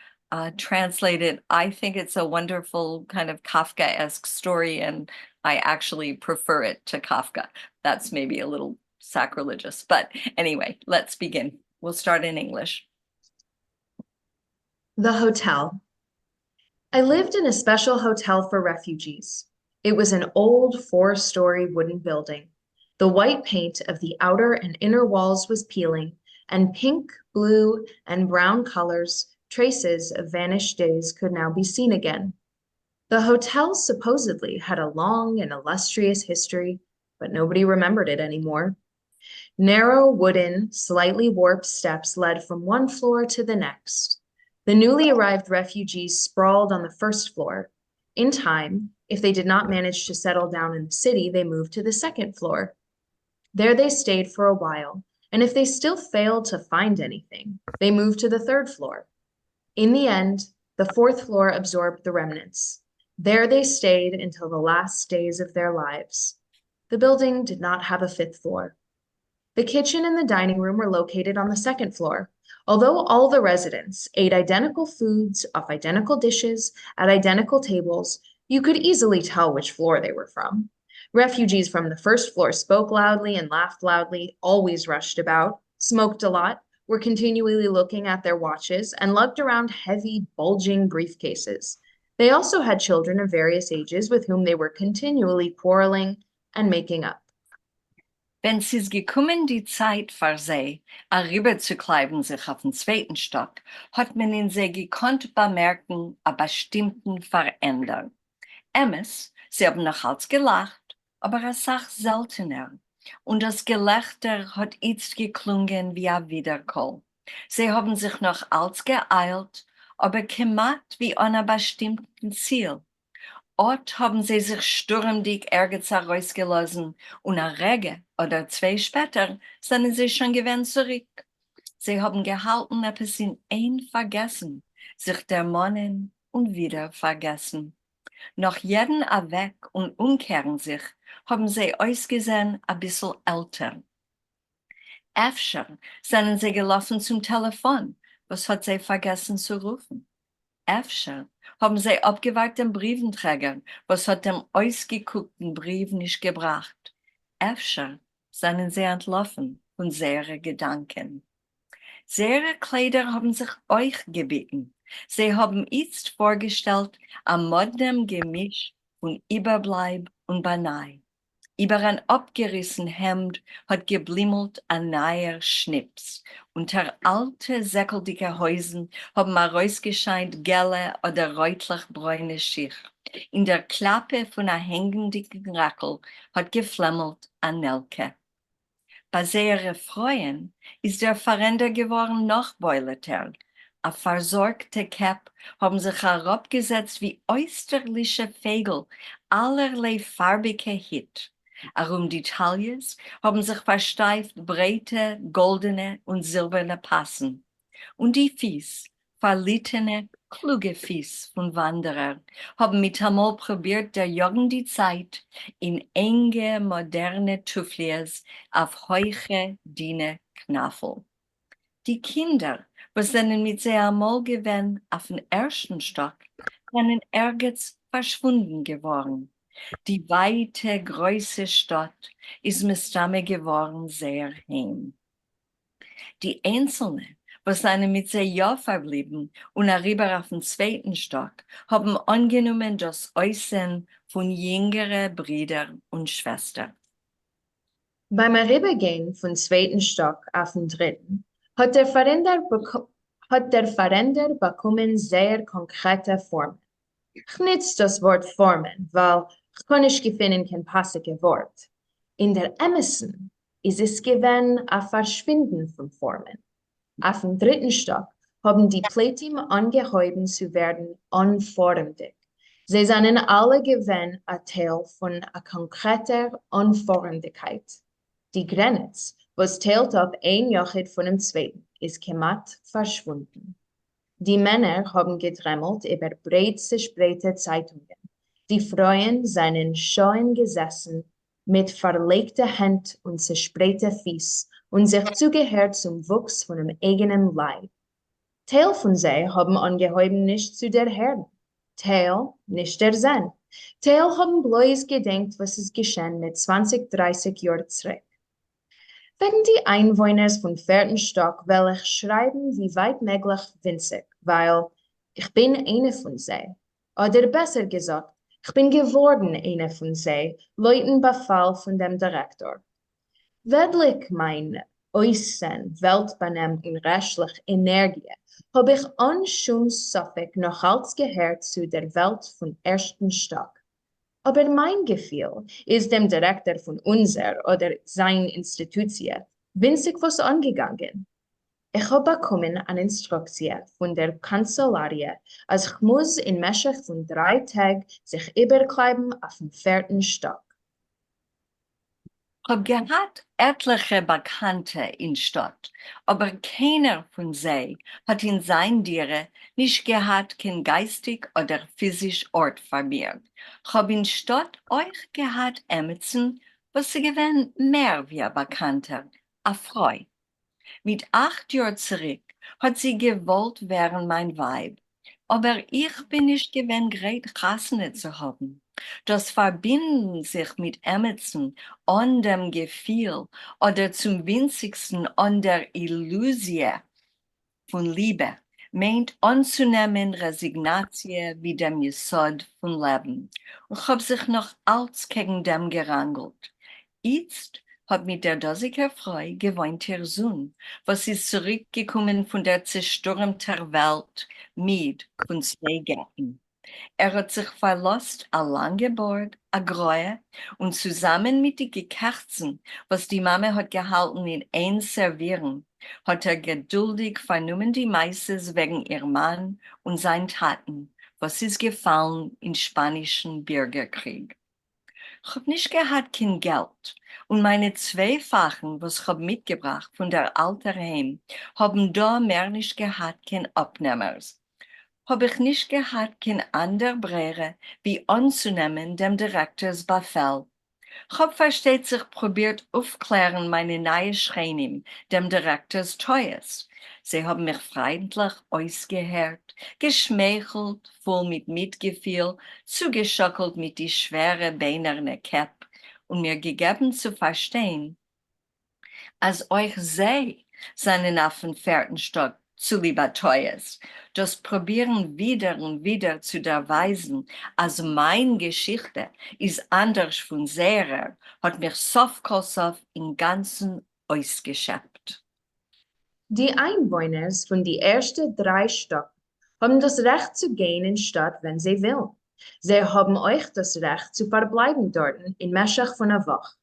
translated. I think it's a wonderful kind of Kafkaesque story, and I actually prefer it to Kafka. That's maybe a little sacrilegious, but anyway, let's begin. We'll start in English. The hotel. I lived in a special hotel for refugees. It was an old 4-story wooden building. The white paint of the outer and inner walls was peeling, and pink, blue, and brown colors, traces of vanished days, could now be seen again. The hotel supposedly had a long and illustrious history, but nobody remembered it anymore. Narrow, wooden, slightly warped steps led from one floor to the next. The newly arrived refugees sprawled on the first floor. In time, if they did not manage to settle down in the city, they moved to the second floor. There they stayed for a while, and if they still failed to find anything, they moved to the third floor. In the end, the fourth floor absorbed the remnants. There they stayed until the last days of their lives. The building did not have a fifth floor. The kitchen and the dining room were located on the second floor. Although all the residents ate identical foods off identical dishes at identical tables, you could easily tell which floor they were from. Refugees from the first floor spoke loudly and laughed loudly, always rushed about, smoked a lot, were continually looking at their watches, and lugged around heavy, bulging briefcases. They also had children of various ages with whom they were continually quarreling and making up. Wenn es ist gekommen die Zeit für sie, rüberzukleiden sich auf den zweiten Stock, hat man in sie gekonnt bemerken, a bestimmten Veränderung. Emmes, sie haben noch als gelacht, aber a Sach seltener. Und das Gelächter hat jetzt geklungen wie ein Wiederkoll. Sie haben sich noch als geeilt, aber gemacht wie an einem bestimmten Ziel. Ort haben sie sich sturmdick Ärger herausgelassen und eine Rege oder zwei später sind sie schon gewesen zurück. Sie haben gehalten, etwas in ein vergessen, sich der Mannen und wieder vergessen. Nach jeden weg und umkehren sich, haben sie ausgesehen ein bisschen älter. Öfter sind sie gelaufen zum Telefon, was hat sie vergessen zu rufen. Öfter haben sie abgewagt den Briefenträger, was hat dem ausgeguckten Brief nicht gebracht. Öfter sind sie entlaufen von ihren Gedanken. Ihre Kleider haben sich euch gebeten. Sie haben jetzt vorgestellt, ein modernem Gemisch von Überbleib und Banei. Über ein abgerissen Hemd hat geblimmelt ein neuer Schnips. Unter alte, säckeldicke Häusen haben herausgescheint gelbe oder rötlich-bräune Schicht. In der Klappe von einer hängendicken Rackel hat geflammelt ein Nelke. Bei ihren Freuen ist der Verränder geworden noch beuleter. Auf versorgte Cap haben sich herabgesetzt wie äußerliche Vögel, allerlei farbige Hit. Arum die Tailles haben sich versteift breite, goldene und silberne Passen. Und die Fies, verlittene, kluge Fies von Wanderer, haben mit einmal probiert, der Jugend die Zeit in enge, moderne Tuffliers auf heuche, dünne Knaffel. Die Kinder, was sind mit sehr einmal gewesen auf den ersten Stock, sind ergens verschwunden geworden. Die weite, große Stadt ist mit Stamme geworden sehr heim. Die Einzelnen, was sind mit sehr Jahr verblieben und herüber auf den zweiten Stock, haben angenommen das Äußern von jüngeren Brüdern und Schwestern. Beim Herübergehen vom zweiten Stock auf den dritten hat der Verränder bekommen sehr konkrete Formen. Ich nutze das Wort Formen, weil ich kann nicht finden kein passendes Wort. In der Emerson ist es gewesen ein Verschwinden von Formen. Auf dem dritten Stock haben die Plätze angehoben zu werden unformdig. Sie sind alle gewesen ein Teil von einer konkreten Unformlichkeit. Die Grenze, was teilt auf ein Jochid von dem zweiten, ist gemacht verschwunden. Die Männer haben gedrämmelt über breit zerspreite Zeitungen. Die Frauen seien schön gesessen, mit verlegter Hand und zerspreite Fies und sich zugehört zum Wuchs von dem eigenen Leib. Teil von sie haben angehoben nicht zu der Herde, Teil nicht der Sinn. Teil haben bloß gedenkt, was ist geschehen mit 20, 30 Jahren zurück. Wegen die Einwohner von vierten Stock will ich schreiben, wie weit möglich winzig, weil ich bin eine von sie. Oder besser gesagt, ich bin geworden eine von sie, Leuten Befehl von dem Direktor. Wedlich mein Äußern, Weltbenehm und rechtlich Energie, habe ich anscheinend noch als gehört zu der Welt von ersten Stock. Aber mein Gefühl ist dem Direktor von unser oder sein Institution winzig was angegangen. Ich habe bekommen eine Instruktion von der Kanzlerin, als ich muss in Meschach von 3 Tagen sich überkleiden auf dem vierten Stock. Hab gehabt etliche Bekannte in Stadt, aber keiner von sie hat in sein Diere nicht gehabt kein geistig oder physisch Ort für mir. Hab in Stadt euch gehabt Emerson, was sie gewähnt mehr wie ein Bekannter, a Freu. Mit 8 Jahren zurück hat sie gewollt werden mein Weib, aber ich bin nicht gewähnt, great Chassene zu haben. Das Verbinden sich mit Emerson an dem Gefühl oder zum winzigsten an der Illusie von Liebe meint anzunehmen Resignatie wie dem Jesod von Leben. Ich hab sich noch als gegen dem gerangelt. Jetzt hat mit der dosiger Freu gewohnt ihr Sohn, was ist zurückgekommen von der zerstörmten Welt mit von 2 Gärten. Hat sich verlost a lange Bord, a Gräue und zusammen mit die Kerzen, was die Mama hat gehalten in ein Servieren, hat geduldig vernommen die Meises wegen ihr Mann und sein Taten, was ist gefallen im spanischen Bürgerkrieg. Ich hab nicht gehabt kein Geld und meine 2 Fachen, was ich hab mitgebracht von der alter Heim, haben da mehr nicht gehabt kein Abnehmers. Hab ich nicht gehabt kein ander Brehre, wie anzunehmen dem Direktors Befehl. Ich hab versteht sich probiert aufklären meine neue Schreinim, dem Direktors Teuers. Sie haben mich freundlich ausgehört, geschmeichelt, voll mit Mitgefühl, zugeschockelt mit die schwere beinerne Käpp und mir gegeben zu verstehen, als euch sei seinen Affen Fährtenstock zu lieber Teuers. Das probieren wieder und wieder zu erweisen, als mein Geschichte ist anders von serer, hat mich Sofkosow im Ganzen ausgeschöpft. Die Einwohner von die ersten 3 Stock haben das Recht zu gehen in Stadt, wenn sie wollen. Sie haben euch das Recht zu verbleiben dort in Meschach von einer Woche.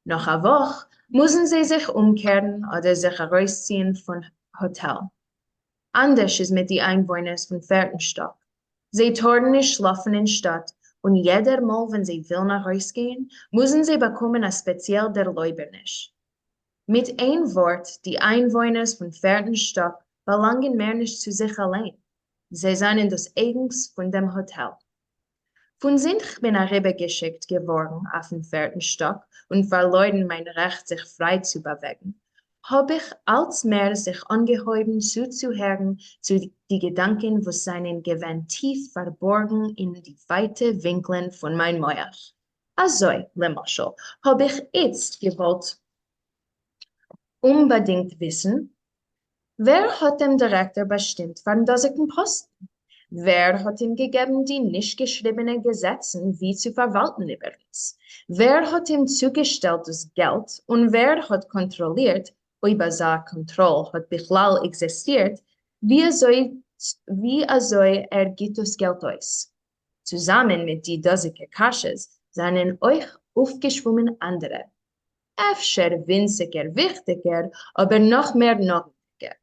Nach einer Woche müssen sie sich umkehren oder sich herausziehen vom Hotel. Anders ist mit den Einwohnern von 4. Stock. Sie dürfen nicht schlafen in Stadt und jeder Mal, wenn sie will nach Haus gehen, müssen sie bekommen ein speziell der Läubernisch. Mit ein Wort, die Einwohner von 4. Stock belangen mehr nicht zu sich allein. Sie sind in das Eigens von dem Hotel. Von sich bin ich rübergeschickt geworden auf den 4. Stock und verloren mein Recht, sich frei zu bewegen. Habe ich als mehr sich angehäuben zuzuhören zu die Gedanken, was seinen Gewinn tief verborgen in die weite Winkeln von mein Meuch. Also, Lemaschel, habe ich jetzt gewollt unbedingt wissen, wer hat dem Direktor bestimmt, wann das ich den Posten? Wer hat ihm gegeben, die nicht geschriebenen Gesetze, wie zu verwalten über uns? Wer hat ihm zugestellt das Geld und wer hat kontrolliert, ob seine Kontrolle hat Bichlal existiert, wie gibt das Geld aus? Zusammen mit die dosige Kasches seien euch aufgeschwommen andere. Öfter winziger, wichtiger, aber noch mehr notwendiger.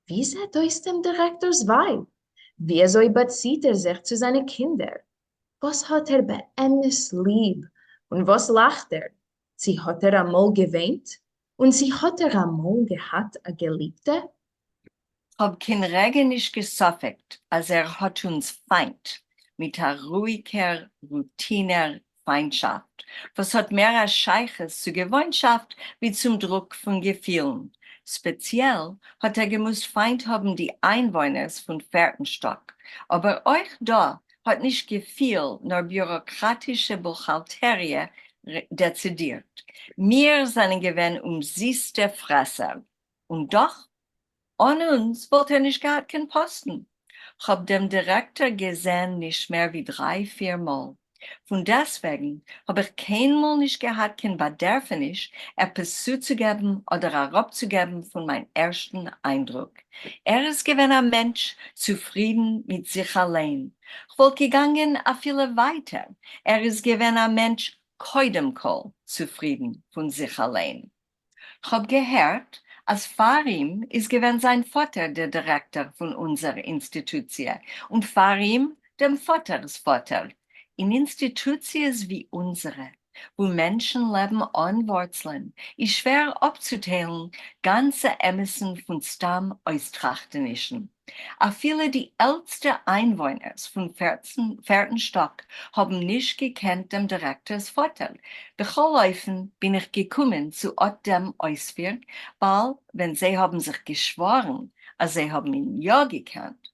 Wie seht aus dem Direktors Weib? Wie bezieht sich zu seinen Kindern? Was hat bei Emmes lieb? Und was lacht Sie hat einmal geweint? Und sie hat einmal gehabt, eine Geliebte? Hab kein Regen nicht gesuffigt, als hat uns Feind mit der ruhiger, routiner Feindschaft. Was hat mehr als Scheiches zu Gewohnschaft wie zum Druck von Gefühlen. Speziell hat gemusst Feind haben die Einwohner von 4. Stock. Aber euch da hat nicht Gefühl, nur bürokratische Buchhalterie dezidiert. Wir sind gewinn süße Fresser. Und doch, an uns wollte nicht gehabt kein Posten. Ich hab dem Direktor gesehen nicht mehr wie 3, 4 Mal. Von deswegen habe ich keinmal nicht gehabt kein Bedürfnis, etwas zuzugeben oder herabzugeben von meinem ersten Eindruck. Ist gewesen ein Mensch, zufrieden mit sich allein. Ich wollte gegangen a viele weiter. Ist gewesen ein Mensch, koidem kol, zufrieden von sich allein. Ich hab gehört, als Farim ist gewesen sein Vater der Direktor von unserer Institution und Farim dem Vaters Vater. In Institutionen wie unsere wo Menschen leben an Wurzeln, ist schwer abzuteilen, ganze Emissen von Stamm Austrachtenischen. A viele die älteste Einwohner von vierten Stock haben nicht gekannt dem Direktors Vorteil. Becholäufen bin ich gekommen zu dem Ausführen, weil, wenn sie haben sich geschworen, als sie haben ihn ja gekannt,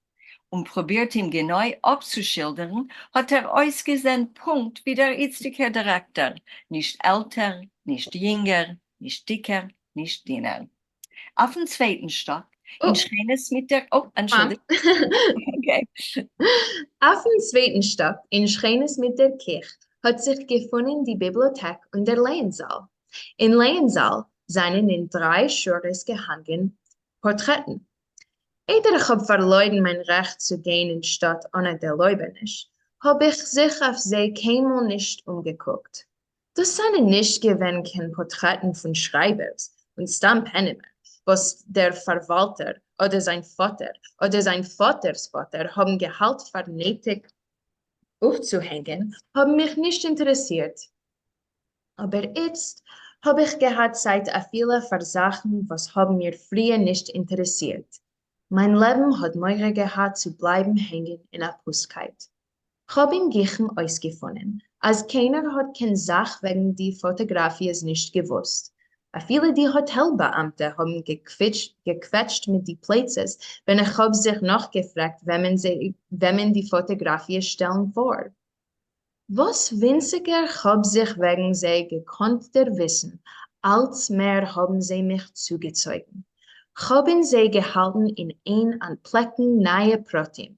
und probiert ihm genau abzuschildern, hat ausgesehen, Punkt, wie der jetzige Direktor. Nicht älter, nicht jünger, nicht dicker, nicht dünner. Auf dem zweiten Stock, in Oh, Schreines mit der, oh, Mom. Entschuldigung, okay. Auf dem zweiten Stock in Schreines mit der Kirche hat sich gefunden die Bibliothek und der Lehensaal. In Lehensaal seien in 3 Schures gehangen Porträten. Eider ich hab verleuden mein Recht zu gehen in Stadt ohne der Leubenisch, hab ich sich auf sie keinmal nicht umgeguckt. Das seien nicht gewähnten Porträten von Schreibers und Stammpenner, was der Verwalter oder sein Vater oder sein Vaters Vater haben gehalten für nötig aufzuhängen, haben mich nicht interessiert. Aber jetzt habe ich gehabt Zeit auf viele Versachen, was haben mir früher nicht interessiert. Mein Leben hat Möhre gehabt zu bleiben hängen in der Pusskeit. Ich habe im Gichen ausgefunden, als keiner hat keine Sache wegen die Fotografie es nicht gewusst. A viele die Hotelbeamte haben gequetscht mit die Plätze, wenn ich habe sich noch gefragt, wenn man die Fotografie stellen vor. Was winziger hab sich wegen sie gekonnter wissen, als mehr haben sie mich zugezogen. Haben sie gehalten in ein an Plecken nahe Protein.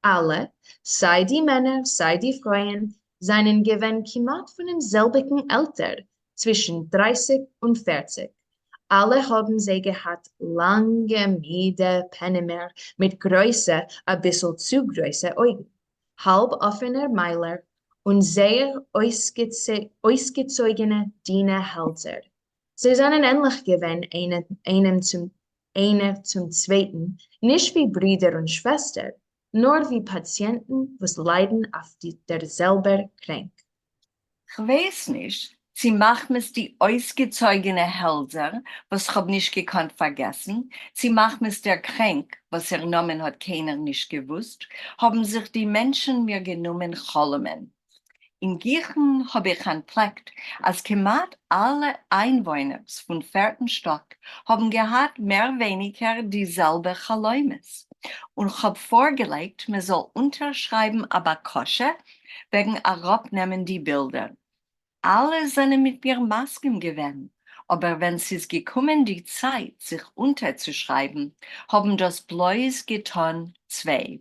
Alle, sei die Männer, sei die Frauen, seinen Gewinn kimat von demselbigen Alter, zwischen 30 und 40. Alle haben sie gehabt lange, müde Pennemer mit Größe, a bissel zu große Augen, halb offener Meiler und sehr ausgezogene dünne Hälser. Sie seien ähnlich gewesen, einer zum Zweiten, nicht wie Brüder und Schwester, nur wie Patienten, was leiden auf derselben Krank. Ich weiß nicht, sie machen es die ausgezogene Hälser, was ich hab nicht gekonnt vergessen. Sie machen es der Krank, was ihr Namen hat keiner nicht gewusst, haben sich die Menschen mir genommen Cholmen. In Gichen habe ich entdeckt, als kemat alle Einwohner von vierten Stock haben gehabt mehr weniger dieselbe Chaläumes. Und ich habe vorgelegt, man soll unterschreiben, aber kosche, wegen Arabnehmen die Bilder. Alle sind mit mir Masken gewesen. Aber wenn es ist gekommen, die Zeit, sich unterzuschreiben, haben das bloß getan 2.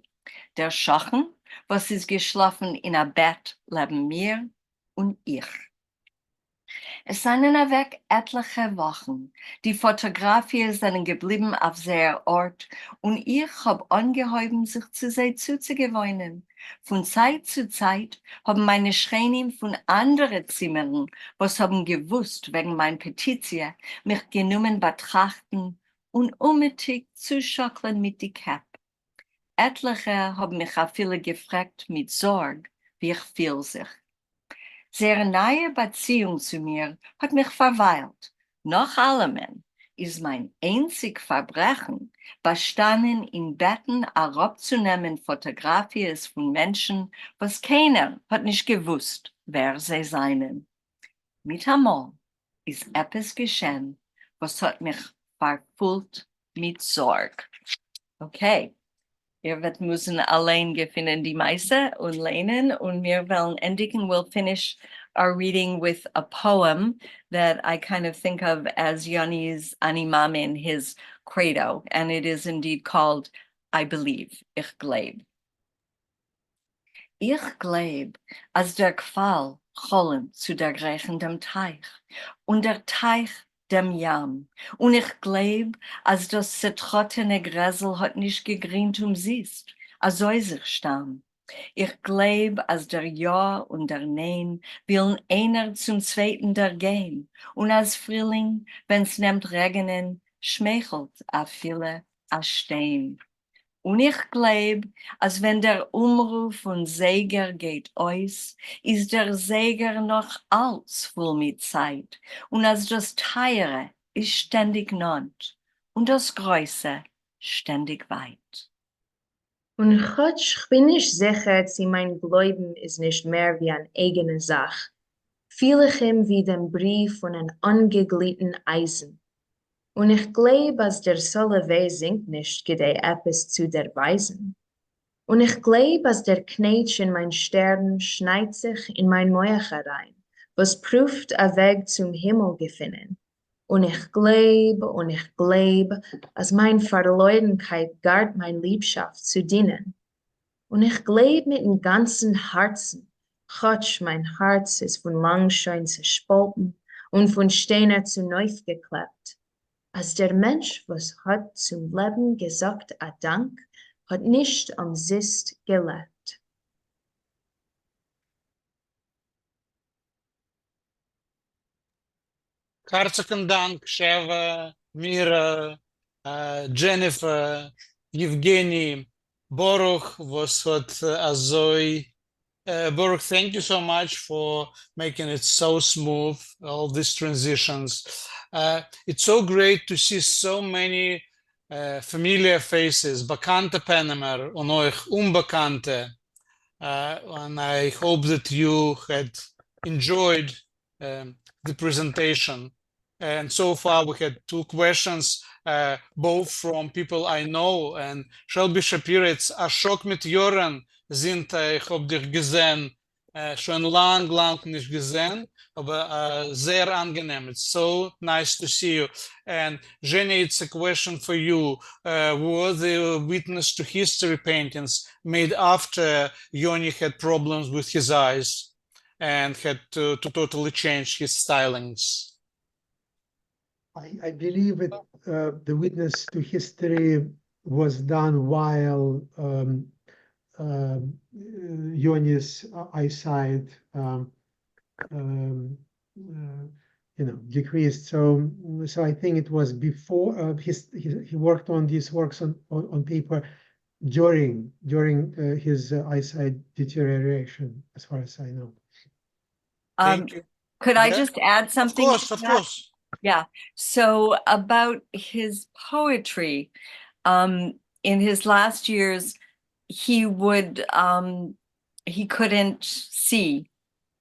Der Schachen, was ist geschlafen in a Bett, leben mir und ich. Es seien weg etliche Wochen. Die Fotografien sind geblieben auf sehr Ort und ich habe angehäuben, sich zu sie zuzugewöhnen. Von Zeit zu Zeit haben meine Schreinim von anderen Zimmern, was haben gewusst wegen mein Petitie, mich genommen betrachten und unmittig zu schockeln mit die Cap. Etliche haben mich auch viele gefragt mit Sorge, wie ich fühle sich. Sehr nahe Beziehung zu mir hat mich verweilt. Nach allem ist mein einzig Verbrechen bestanden in Betten herabzunehmen Fotografien von Menschen, was keiner hat nicht gewusst, wer sie seien. Mit einmal ist etwas geschehen, was hat mich verfüllt mit Sorge. Okay. Ihr wird müssen allein gefunden die Meise und lehnen und wir wollen endigen. We'll finish our reading with a poem that I kind of think of as Yoni's animam in his credo, and it is indeed called I Believe, ich glaub. Ich glaub, als der Qual Cholem zu der Griechen dem Teich und der Teich dem Jam. Und ich glaub, als das zertrottene Gräsel hat nicht gegrient siehst, als soll sich stamm. Ich glaub, als der Ja und der Nein willen einer zum Zweiten der gehen. Und als Frühling, wenn's nimmt regnen, schmeichelt a viele a Stein. Und ich glaub, als wenn der Umruf von Säger geht aus, ist der Säger noch als voll mit Zeit. Und als das Teure ist ständig nannt und das Große ständig weit. Und ich bin nicht sicher, dass mein Glauben ist nicht mehr wie eine eigene Sache. Fühle ich ihn wie den Brief von einem angegliedten Eisen. Und ich glaube, dass der Soloway singt nicht, gedei etwas zu derweisen. Und ich glaube, dass der Knetsch in mein Stern schneit sich in mein Meuch herein, was prüft a Weg zum Himmel gefunden. Und ich glaube, als mein Verleudenkeit gart mein Liebschaft zu dienen. Und ich glaube mit dem ganzen Herzen, Gott, mein Herz ist von Langschein zerspalten und von Steiner zu Neuf geklebt. Als der Mensch, was hat zum Leben gesagt, a Dank, hat nicht am Sist gelebt. Hartstikke Dank, Sheva, Mira, Jennifer, Evgeny, Boruch, was hat Azoi. Boruch, thank you so much for making it so smooth, all these transitions. It's so great to see so many familiar faces, bekannte Penner und euch unbekannte. And I hope that you had enjoyed the presentation. And so far we had 2 questions, both from people I know. And Shelby Shapiro, Ashok mit Joran sind, ich habe dich gesehen, schon lang nicht gesehen, aber sehr angenehm. It's so nice to see you. And Jenny, it's a question for you. Were the witness to history paintings made after Yonia had problems with his eyes and had to totally change his stylings? I believe it, the witness to history was done while Yonia's eyesight decreased. So I think it was before he worked on these works on paper during his eyesight deterioration, as far as I know. Thank you. Could I Yeah. just add something? Of to that? course. Yeah. So about his poetry, in his last years, he couldn't see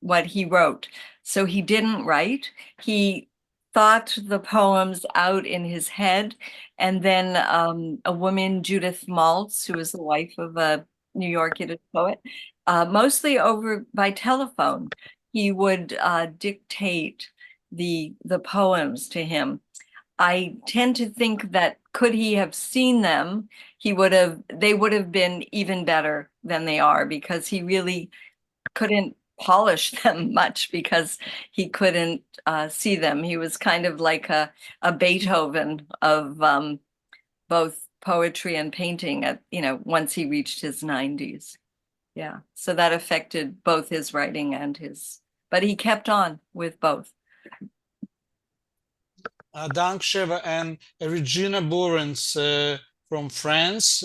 what he wrote. So he didn't write. He thought the poems out in his head. And then a woman, Judith Maltz, who was the wife of a New York Yiddish poet, mostly over by telephone, he would dictate the poems to him. I tend to think that could he have seen them, they would have been even better than they are, because he really couldn't polish them much because he couldn't see them. He was kind of like a Beethoven of both poetry and painting at, once he reached his 90s. Yeah, so that affected both his writing and but he kept on with both. Dank, Sheva. And Regina Borens from France.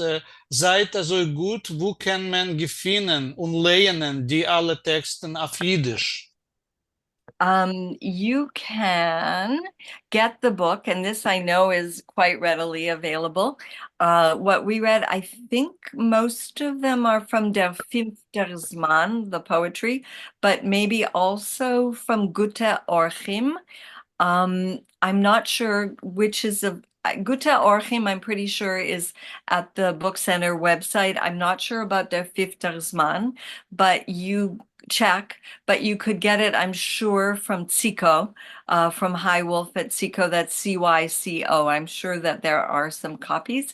Seid also gut, wo kann man gefunden und lernen die alle Texten auf Yiddish? You can get the book, and this I know is quite readily available. What we read, I think most of them are from Der Fünfter Zman, the poetry, but maybe also from Gute Orchim. I'm not sure which is Gute Orchim, I'm pretty sure is at the Book Center website. I'm not sure about Der Fünfter Zman, but you check, but you could get it, I'm sure, from CICO, from High Wolf at CICO, that's CYCO. I'm sure that there are some copies.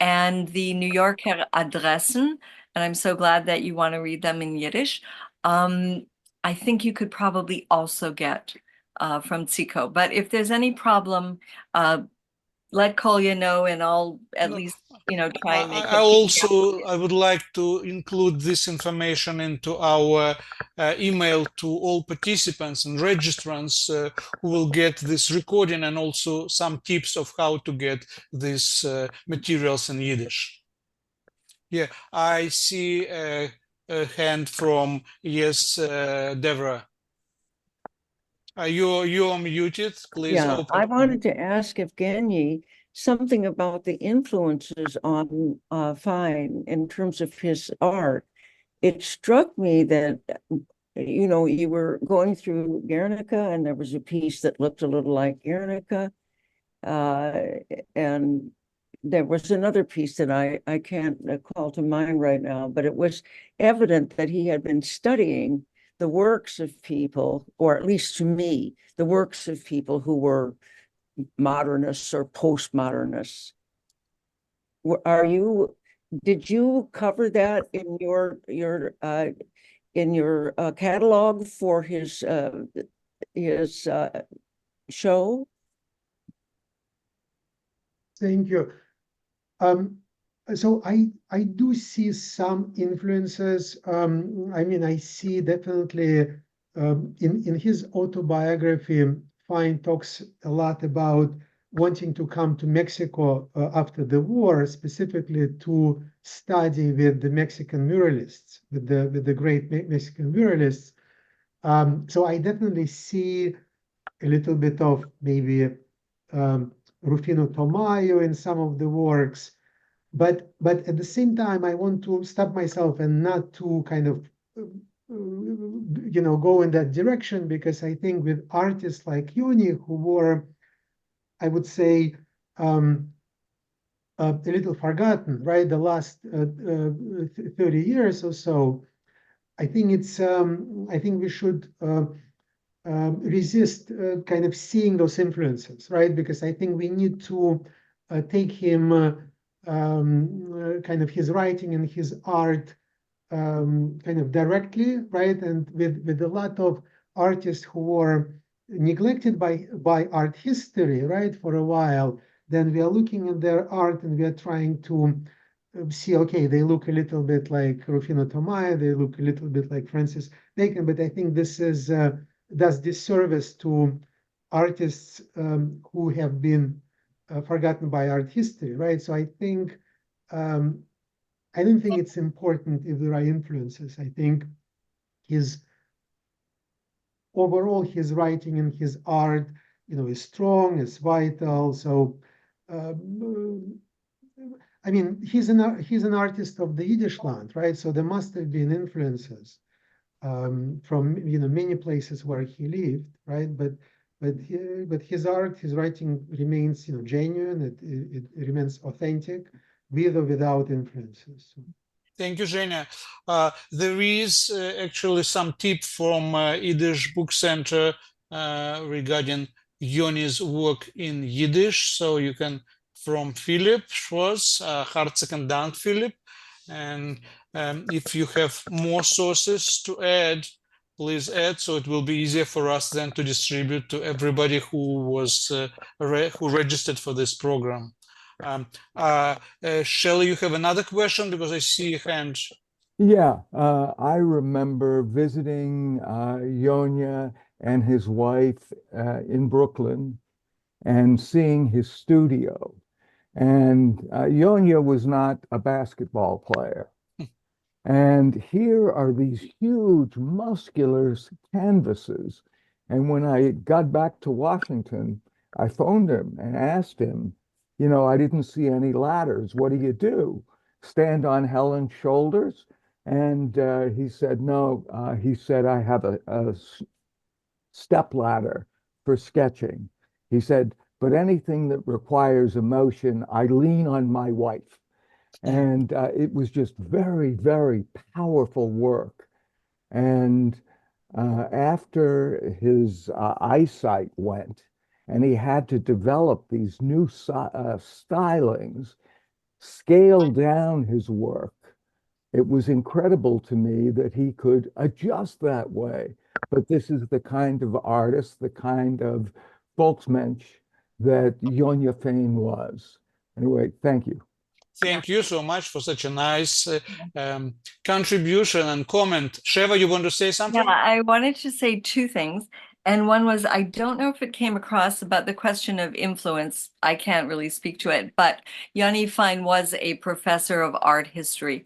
And the New Yorker Adressen, and I'm so glad that you want to read them in Yiddish. I think you could probably also get from CICO. But if there's any problem, let Kolya know, and I'll at least, try and make it. I would like to include this information into our email to all participants and registrants who will get this recording, and also some tips of how to get these materials in Yiddish. Yeah, I see a hand from, yes, Devra. You're muted. Please Yeah, open. I wanted to ask Evgeny something about the influences on Fain in terms of his art. It struck me that, you know, you were going through Guernica and there was a piece that looked a little like Guernica. And there was another piece that I can't call to mind right now, but it was evident that he had been studying the works of people, or at least to me, the works of people who were modernists or postmodernists. Did you cover that in your catalog for his show? Thank you. So I do see some influences. I mean, I see definitely in his autobiography, Fain talks a lot about wanting to come to Mexico after the war, specifically to study with the Mexican muralists, with the great Mexican muralists. So I definitely see a little bit of maybe Rufino Tamayo in some of the works. But at the same time, I want to stop myself and not to kind of go in that direction, because I think with artists like Yoni, who were, I would say, a little forgotten, right? The last 30 years or so, I think I think we should resist kind of seeing those influences, right? Because I think we need to take him kind of his writing and his art kind of directly, right? And with a lot of artists who were neglected by art history, right, for a while, then we are looking at their art and we are trying to see, okay, they look a little bit like Rufino Tamayo, they look a little bit like Francis Bacon, but I think this is does disservice to artists who have been forgotten by art history, right? So I think I don't think it's important if there are influences. I think overall his writing and his art, is strong, is vital. So I mean, he's an artist of the Yiddishland, right? So there must have been influences from many places where he lived, right? But his art, his writing remains genuine. It remains authentic, with or without influences. Thank you, Zhenya. There is actually some tip from Yiddish Book Center regarding Yoni's work in Yiddish. So you can, from Philip Schwartz, hartelijk dank, Philip. And if you have more sources to add, please add, so it will be easier for us then to distribute to everybody who was who registered for this program. Shelley, you have another question because I see a hand. Yeah, I remember visiting Yonia and his wife in Brooklyn and seeing his studio. And Yonia was not a basketball player. And here are these huge, muscular canvases. And when I got back to Washington, I phoned him and asked him, I didn't see any ladders. What do you do? Stand on Helen's shoulders? And he said, no. He said, I have a step ladder for sketching. He said, but anything that requires emotion, I lean on my wife. And it was just very, very powerful work. And after his eyesight went, and he had to develop these new stylings, scale down his work, it was incredible to me that he could adjust that way. But this is the kind of artist, the kind of Volksmensch that Yonia Fain was. Anyway, thank you. Thank you so much for such a nice contribution and comment. Sheva, you want to say something? Yeah, I wanted to say two things. And one was, I don't know if it came across about the question of influence. I can't really speak to it, but Yonia Fain was a professor of art history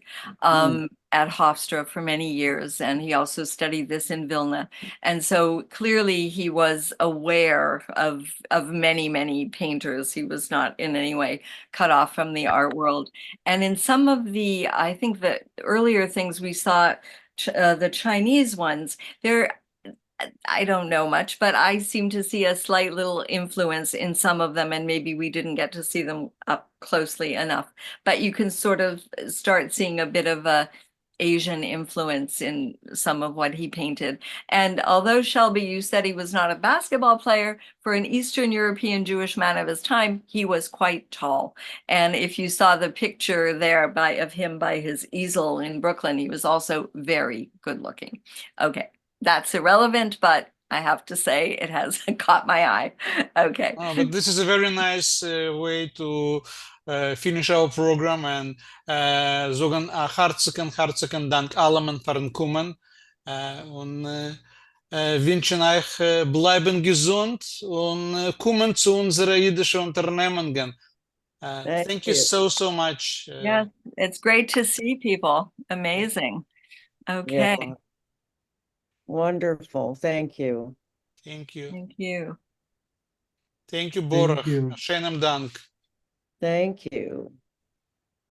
at Hofstra for many years, and he also studied this in Vilna. And so clearly he was aware of many, many painters. He was not in any way cut off from the art world. And in some of the, I think the earlier things we saw, the Chinese ones, I don't know much, but I seem to see a slight little influence in some of them, and maybe we didn't get to see them up closely enough. But you can sort of start seeing a bit of a Asian influence in some of what he painted. And although Shelby, you said he was not a basketball player, for an Eastern European Jewish man of his time, he was quite tall. And if you saw the picture there of him by his easel in Brooklyn, he was also very good looking. Okay. That's irrelevant, but I have to say it has caught my eye. Okay. But this is a very nice way to finish our program and sagen hartlichen Dank allen für den Kommen und wünschen euch bleiben gesund und kommen zu unseren jüdischen Unternehmungen. Thank you so much. Yeah, it's great to see people. Amazing. Okay. Yeah. Wonderful. Thank you. Thank you. Thank you. Thank you, Borach. you. Schönen Dank. Thank you.